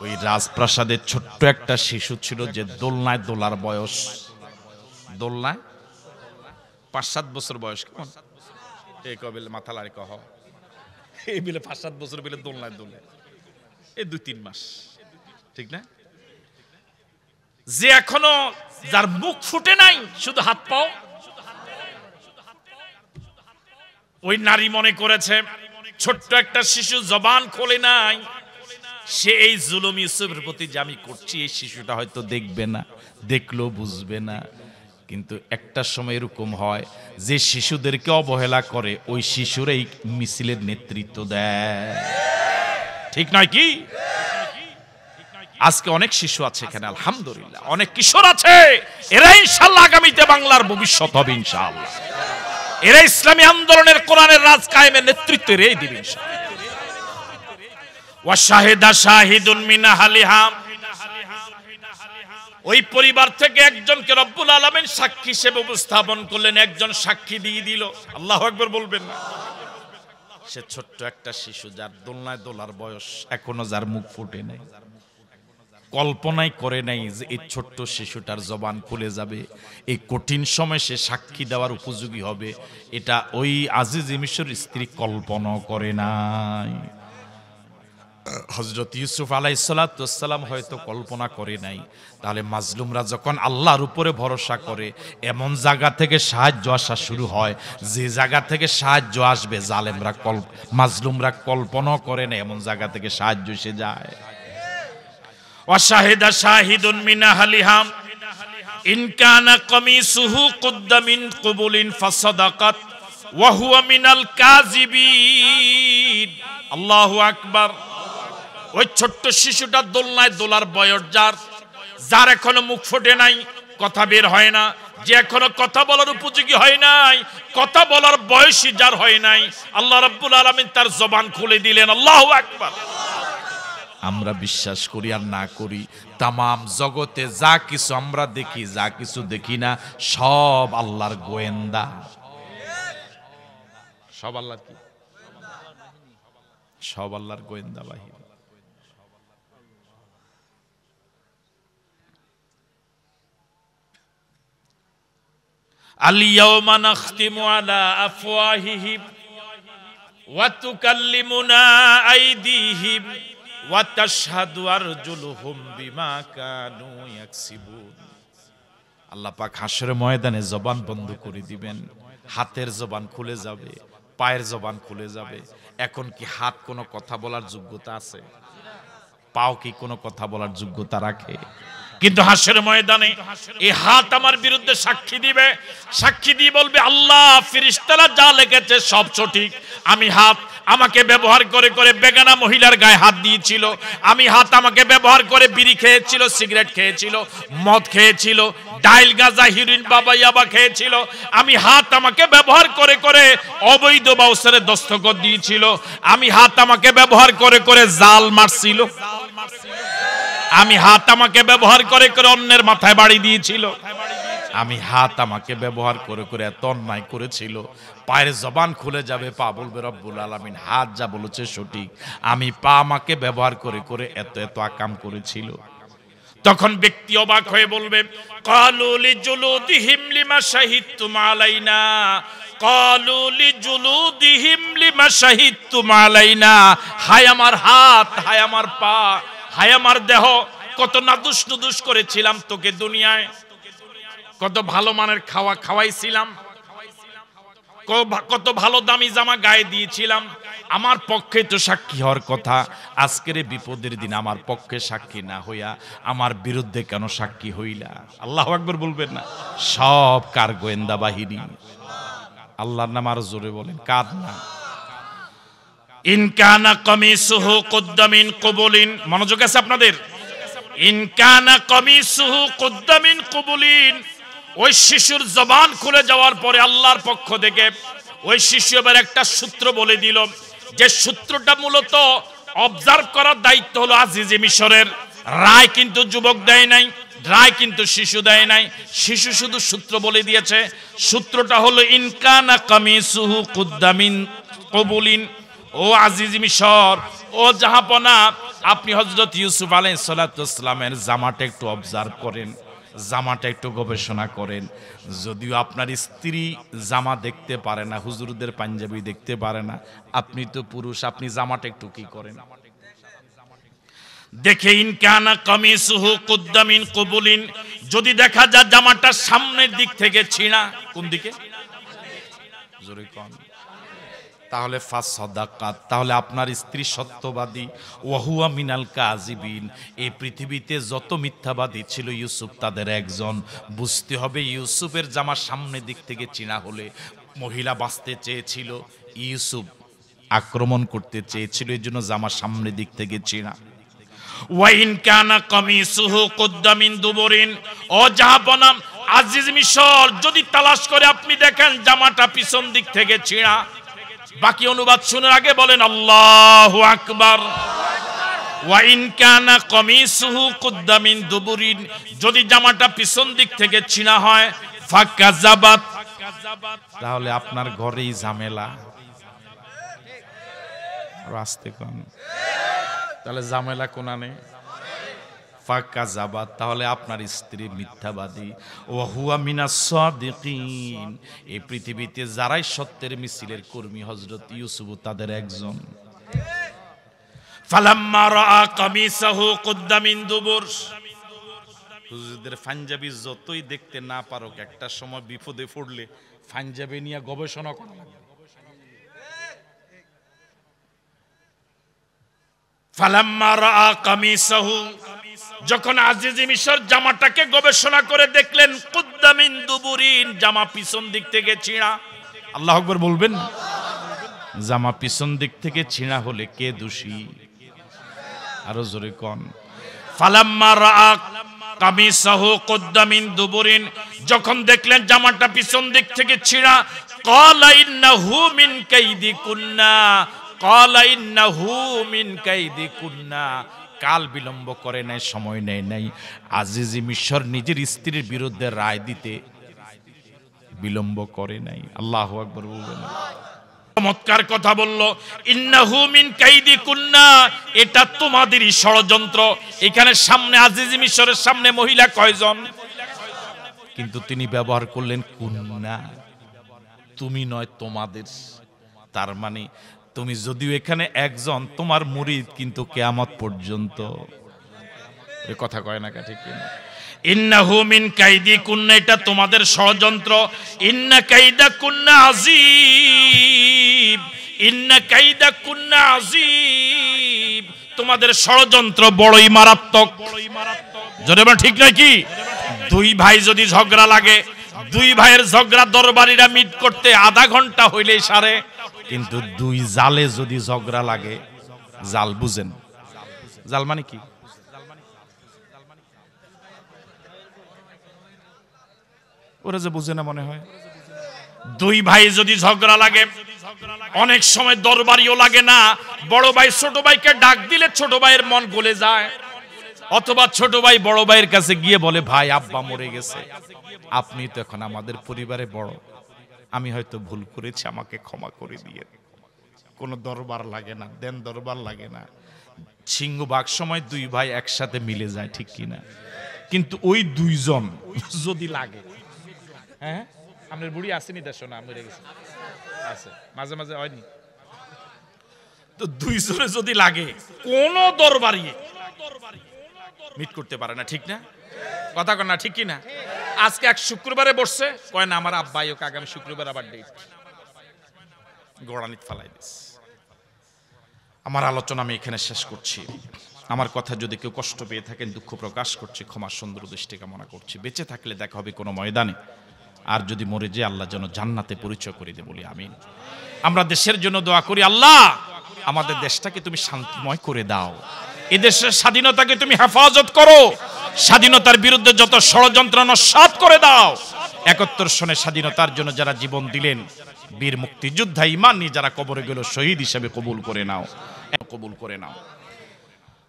ওই রাজপ্রাসাদের ছোট্ট একটা শিশু ছিল, যে দোলনায় দোলার বয়স, দোলনায় ৫-৭ বছর বয়স। কেমন এই কবিল মাথা লাড়ি কহ, এই বিলে ৫-৭ বছর বিলে দোলনায় দোলে, এই ২-৩ মাস, ঠিক না? যে এখনো যার মুখ ফুটে নাই, শুধু হাত পাও, ওই নারী মনে করেছে ছোট্ট একটা শিশু জবান খোলে নাই, সে এই জুলুম ইউসুফের প্রতি যে আমি করছি, এই শিশুটা হয়তো দেখবে না, দেখলেও বুঝবে না। কিন্তু একটা সময় এরকম হয়, যে শিশুদেরকে অবহেলা করে ওই শিশুরাই মিছিলের নেতৃত্ব দেয়, ঠিক নয় কি? আজকে অনেক শিশু আছে এখানে, আলহামদুলিল্লাহ, অনেক কিশোর আছে, এরা ইনশাআল্লাহ আগামীতে বাংলার ভবিষ্যৎ হবে ইনশাআল্লাহ। এরা ইসলামী আন্দোলনের, কোরআনের রাজ কায়েমের নেতৃত্ব এরাই দিবে ইনশাআল্লাহ। ওয়াশাহিদা শাহিদুন মিন আহলিহা, ওই পরিবার থেকে একজনকে রব্বুল আলামিন সাক্ষী হিসেবে উপস্থাপন করলেন, একজন সাক্ষী দিয়ে দিল। আল্লাহু আকবার বলবেন না? সে ছোট্ট একটা শিশু, যার দোলনায় দোলার বয়স, এখনো যার মুখ ফুটে নাই, কল্পনাই করে নাই যে এই ছোট্ট শিশুটার জবান খুলে যাবে, এই কঠিন সময় সে সাক্ষী দেওয়ার উপযোগী হবে, এটা ওই আজিজ মিশরের স্ত্রী কল্পনাও করে নাই। হযরত ইউসুফ আলাইহিস সালাম হয়তো কল্পনা করে নাই। তাহলে মাজলুমরা যখন আল্লাহর উপরে ভরসা করে, এমন জায়গা থেকে সাহায্য আসা শুরু হয়, যে জায়গা থেকে সাহায্য আসবে জালেমরা মাজলুমরা কল্পনাও করে না, এমন জায়গা থেকে সাহায্য এসে যায়। ওয়াশাহিদা শাহিদুন মিন আহলিহা ইন কানা কামিসুহু কুদ্দা মিন কুবুলিন ফাসাদাকাত ওয়া হুয়া মিনাল কাযিবিন। আল্লাহু আকবার। ওই ছোট্ট শিশুটা দোলনায় দোলার বয়স, যার এখনো মুখ ফোটে নাই, কথা বের হয় না, যে এখনো কথা বলার উপযোগী হয় নাই, কথা বলার বয়সী যার হয় নাই, আল্লাহ রাব্বুল আলামিন তার জবান খুলে দিলেন। আল্লাহু আকবার। আমরা বিশ্বাস করি আর না করি, তামাম জগতে যা কিছু আমরা দেখি, যা কিছু দেখি না, সব আল্লাহর গোয়েন্দা। সব আল্লাহর কি? সব আল্লাহর গোয়েন্দা বাহিনী। আল-ইয়াওমা নাখতিমু আলা আফওয়াহিহিম ওয়া তুকাল্লিমুনা আইদিহিম ওয়া তাশহাদু আরজুলুহুম বিমা কানু ইয়াকসিবুন। আল্লাহ পাক হাশরের ময়দানে জবান বন্ধ করে দিবেন, হাতের জবান খুলে যাবে, পায়ের জবান খুলে যাবে। এখন কি হাত কোনো কথা বলার যোগ্যতা আছে? পাও কি কোনো কথা বলার যোগ্যতা রাখে? কিন্তু হাশরের ময়দানে এই হাত আমার বিরুদ্ধে সাক্ষী দিবে, সাক্ষী দিয়ে বলবে, আল্লাহ ফেরেশতারা যা লিখেছে সব সঠিক। আমি হাত আমাকে ব্যবহার করে করে বেগানা মহিলার গায়ে হাত দিয়েছিল, আমি হাত আমাকে ব্যবহার করে বিড়ি খেয়েছিল, সিগারেট খেয়েছিল, মদ খেয়েছিল, ডাইল গাঁজা হিরোইন বাবা ইয়াবা খেয়েছিল, আমি হাত আমাকে ব্যবহার করে করে অবৈধ বাউসারে দস্তখত দিয়েছিল, আমি হাত আমাকে ব্যবহার করে করে জাল মারছিল, আমি হাত আমাকে ব্যবহার করে করে অন্যের মাথায় বাড়ি দিয়েছিল, আমি হাত আমাকে ব্যবহার করে করে এত অন্যায় করেছিল। পায়ের জবান খুলে যাবে, পা বলবে রব্বুল আলামিন হাত যা বলেছে সঠিক, আমি পা আমাকে ব্যবহার করে করে এত এত আকাম করেছিল। তখন ব্যক্তি অবাক হয়ে বলবে, ক্বালু লিজুলুদিহিম লিমা শাহিদতুম আলাইনা, ক্বালু লিজুলুদিহিম লিমা শাহিদতুম আলাইনা। হায় আমার হাত, হায় আমার পা, হায় আমার দেহ, কত নাদুস নুদুস করেছিলাম তোকে দুনিয়ায়, কত ভালো মানের খাওয়া খাওয়াইছিলাম, কত ভালো দামি জামা গায়ে দিয়েছিলাম, আমার পক্ষে তো সাক্ষী হওয়ার কথা। আজকের বিপদের দিন আমার পক্ষে সাক্ষী না হইয়া আমার বিরুদ্ধে কেন সাক্ষী হইলা? আল্লাহু আকবার বলবেন না? সব কার গোয়েন্দা বাহিনী? আল্লাহর নাম আরো জোরে বলেন, কার না? ইন কানা কামিসুহু কুদ্দা মিন কুবুলিন। মনোযোগ আছে আপনাদের? ইন কানা কামিসুহু কুদ্দা মিন কুবুলিন। ওই শিশুর জবান খুলে যাওয়ার পরে আল্লাহর পক্ষ থেকে ওই শিশু এবার একটা সূত্র বলে দিল, যে সূত্রটা মূলত অবজার্ভ করার দায়িত্ব হলো আজিজে মিশরের। রায় কিন্তু যুবক দেয় নাই, রায় কিন্তু শিশু দেয় নাই, শিশু শুধু সূত্র বলে দিয়েছে। সূত্রটা হলো ইন কানা কামিসুহু কুদ্দা মিন কুবুলিন। ও আজিজ মিশর, ও জাহাপনা, আপনি হযরত ইউসুফ আলাইহিস সালামের জামাটা একটু অবজার্ভ করেন, জামাটা একটু গবেষণা করেন। যদিও আপনার স্ত্রী জামা দেখতে পারে না, হুজুরদের পাঞ্জাবি দেখতে পারে না, আপনি তো পুরুষ, আপনি জামাটা একটু কি করেন দেখে। ইন কানা কামিসুহু কুদ্দা মিন কুবুলিন, যদি দেখা যায় জামাটা সামনের দিক থেকে ছিঁড়া, কোন দিকে? জোরে কোন? তাহলে ফাসাদাকাত, তাহলে আপনার স্ত্রী সত্যবাদী। ওয়াহুয়া মিনাল কাযিবিন, এই পৃথিবীতে যত মিথ্যাবাদী ছিল ইউসুফ তাদের একজন। বুঝতে হবে ইউসুফের জামা সামনের দিক থেকে চিনা হলে মহিলা বাঁচতে চেয়েছিল, ইউসুফ আক্রমণ করতে চেয়েছিল, এই জন্য জামা সামনের দিক থেকে চিনা। ওয়াইন কানা কামিসুহু কুদ্দা মিন দুবুরিন, ও জাহাপনা আজিজ মিশর, যদি তালাশ করে আপনি দেখেন জামাটা পিছন দিক থেকে ছিঁড়া। বাকি অনুবাদ শোনার আগে বলেন আল্লাহু আকবার। ওয়া ইন কানা কামিসুহু কুদ্দা মিন দুবুরিন, যদি জামাটা পিছন দিক থেকে ছিঁড়া হয়, ফাকাযাবাত, তাহলে আপনার ঘরেই ঝামেলা। রাস্তে কোন, তাহলে ঝামেলা কোনানে? ফাকাযাবাত, তাহলে আপনার স্ত্রী মিথ্যাবাদী। ওয়া হুয়া মিনাস সাদিকিন, এই পৃথিবীতে যারাই সত্যের মিছিলের কর্মী হযরত ইউসুফ তাদের একজন। ফালাম্মা রাআ কামিসাহু কুদ্দা মিন দুবুর, হুজুরদের পাঞ্জাবি যতই দেখতে না পারো, একটা সময় বিপদে পড়লে পাঞ্জাবি নিয়ে গবেষণা করা লাগে। ফালাম্মা রাআ কামিসাহু, যখন আজিজ মিশর জামাটাকে গবেষণা করে দেখলেন, কুদ্দা মিন দুবুরিন, জামা পিছন দিক থেকে ছিঁড়া। আল্লাহু আকবার বলবেন। জামা পিছন দিক থেকে ছিঁড়া হলে কে দোষী? আরো জোরে কোন। ফালাম্মা রাআ কামিসাহু কুদ্দা মিন দুবুরিন, যখন দেখলেন জামাটা পিছন দিক থেকে ছিঁড়া, ক্বালা ইন্নাহু মিন কাইদিকুন্না, ক্বালা ইন্নাহু মিন কাইদিকুন্না, কাল বিলম্ব করে নাই, সময় নেয় নাই। আজিজি মিশর নিজের স্ত্রীর বিরুদ্ধে রায় দিতে বিলম্ব করে নাই। আল্লাহু আকবার বলবেন। চমৎকার কথা বলল, ইন্নাহু মিন কাইদিকুন্না, এটা তোমাদেরই ষড়যন্ত্র। এখানে সামনে আজিজি মিশরের সামনে মহিলা কয়জন? কিন্তু তিনি ব্যবহার করলেন কুন্না, তুমি নয় তোমাদের। তার মানে তুমি যদিও এখানে একজন, তোমার মুরিদ কিন্তু কিয়ামত পর্যন্ত। এই কথা কয় না, ঠিক কিনা? ইন্নাহু মিন কাইদিকুন্না, এটা তোমাদের ষড়যন্ত্র। ইন্না কাইদাকুন্না আযীব, ইন্না কাইদাকুন্না আযীব, তোমাদের ষড়যন্ত্র বড়ই মারাত্মক। জোরে বলেন ঠিক নয় কি? দুই ভাই যদি ঝগড়া লাগে, দুই ভাইয়ের ঝগড়া দরবারিরা মিট করতে আধা ঘন্টা হইলেই সারে, কিন্তু দুই জালে যদি ঝগড়া লাগে, জাল বুঝেন? জাল মানে কি? ওরা যে বুঝে না মনে হয়। দুই ভাই যদি ঝগড়া লাগে, অনেক সময় দরবারিও লাগে না, বড় ভাই ছোট ভাইকে ডাক দিলে ছোট ভাইয়ের মন গলে যায়, অথবা ছোট ভাই বড় ভাইয়ের কাছে গিয়ে বলে, ভাই আব্বা মরে গেছে, আপনি তো এখন আমাদের পরিবারে বড়, আমি হয়তো ভুল করেছি, আমাকে ক্ষমা করে দিয়ে। কোনো দরবার লাগে না, দেন দরবার লাগে না। সিংহভাগ সময় দুই ভাই একসাথে মিলে যায়, ঠিক কিনা? কিন্তু ওই দুইজন যদি লাগে, হ্যাঁ, আপনার বুড়ি আসেনি, দেশো না, মরে গেছে, আছে মাঝে মাঝে হয়নি, তো দুইজনে যদি লাগে, কোন দরবারি মিট করতে পারে না, ঠিক না? কথা কন না, ঠিক কিনা? আজকে এক শুক্রবারে বসছে, কয় না আমার আব্বাই ওকে আগামী শুক্রবার আবার ডেট, গোড়ানিত ফালাই দিস। আমার আলোচনা আমি এখানে শেষ করছি। আমার কথা যদি কেউ কষ্ট পেয়ে থাকেন, দুঃখ প্রকাশ করছি, ক্ষমার সুন্দর দৃষ্টি কামনা করছি। বেঁচে থাকলে দেখা হবে কোনো ময়দানে, আর যদি মরে যে আল্লাহ যেন জান্নাতে পরিচয় করে দেয়, বলি আমিন। আমরা দেশের জন্য দোয়া করি, আল্লাহ আমাদের দেশটাকে তুমি শান্তিময় করে দাও, এদেশের স্বাধীনতাকে তুমি হেফাজত করো, স্বাধীনতার বিরুদ্ধে যত ষড়যন্ত্র নস্যাৎ করে দাও। ৭১ সনে স্বাধীনতার জন্য যারা জীবন দিলেন, বীর মুক্তিযোদ্ধা ঈমান নিয়ে যারা কবরে গেল, শহীদ হিসেবে কবুল করে নাও, কবুল করে নাও।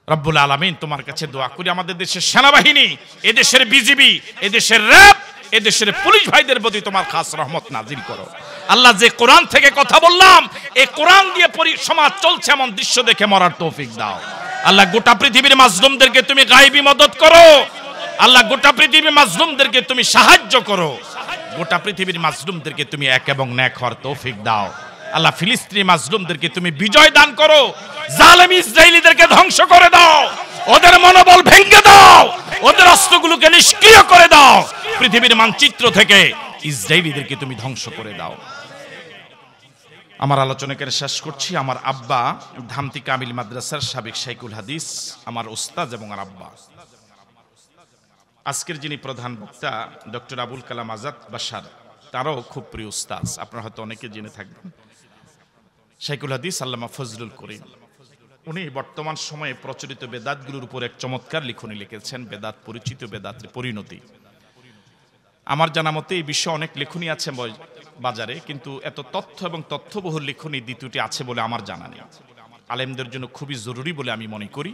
রব্বুল আলামিন তোমার কাছে দোয়া করি, আমাদের দেশের সেনাবাহিনী, এদেশের বিজিবি, এদেশের র্যাব, এদেশের পুলিশ ভাইদের প্রতি তোমার খাস রহমত নাজিল করো। আল্লাহ, যে কোরআন থেকে কথা বললাম, এই কোরআন দিয়ে সমাজ চলছে এমন দৃশ্য দেখে মরার তৌফিক দাও। আল্লাহ, গোটা পৃথিবীর মাজলুমদেরকে তুমি গায়েবী মদত করো। আল্লাহ, গোটা পৃথিবীর মাজলুমদেরকে তুমি সাহায্য করো। গোটা পৃথিবীর মাজলুমদেরকে তুমি এক এবং ন্যাক হওয়ার তৌফিক দাও। আল্লাহ, ফিলিস্তিনি মাজলুমদেরকে তুমি বিজয় দান করো। জালেম ইসরায়েলিদেরকে ধ্বংস করে দাও, ওদের মনোবল ভেঙে দাও, ওদের অস্ত্রগুলোকে নিষ্ক্রিয় করে দাও। পৃথিবীর মানচিত্র থেকে ইসরায়েলিদেরকে তুমি ধ্বংস করে দাও। আমার আলোচনাকে শেষ করছি। আমার আব্বা ধামতি কামিল মাদ্রাসার সাবেক শাইখুল হাদিস, আমার উস্তাদ এবং আমার আব্বা। আজকের যিনি প্রধান বক্তা ডক্টর আবুল কালাম আজাদ বাশার, তারও খুব প্রিয় উস্তাদ, আপনারা হয়তো অনেকে জেনে থাকবেন, শাইখুল হাদিস আল্লামা ফজলুল করিম। উনি বর্তমান সময়ে প্রচলিত বেদাতগুলোর উপর এক চমৎকার লিখনী লিখেছেন, বেদাত পরিচিত, বেদাতের পরিণতি। আমার জানা মতে এই বিষয়ে অনেক লেখনী আছে বাজারে, কিন্তু এত তথ্য এবং তথ্যবহুল লেখনী দ্বিতীয়টি আছে বলে আমার জানা নেই। আলেমদের জন্য খুবই জরুরি বলে আমি মনে করি।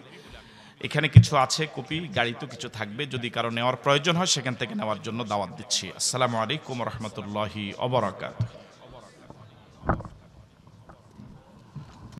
এখানে কিছু আছে কপি, গাড়িতে কিছু থাকবে, যদি কারো নেওয়ার প্রয়োজন হয় সেখান থেকে নেওয়ার জন্য দাওয়াত দিচ্ছি। আসসালামু আলাইকুম রহমতুল্লাহি ওয়া বারাকাতুহু।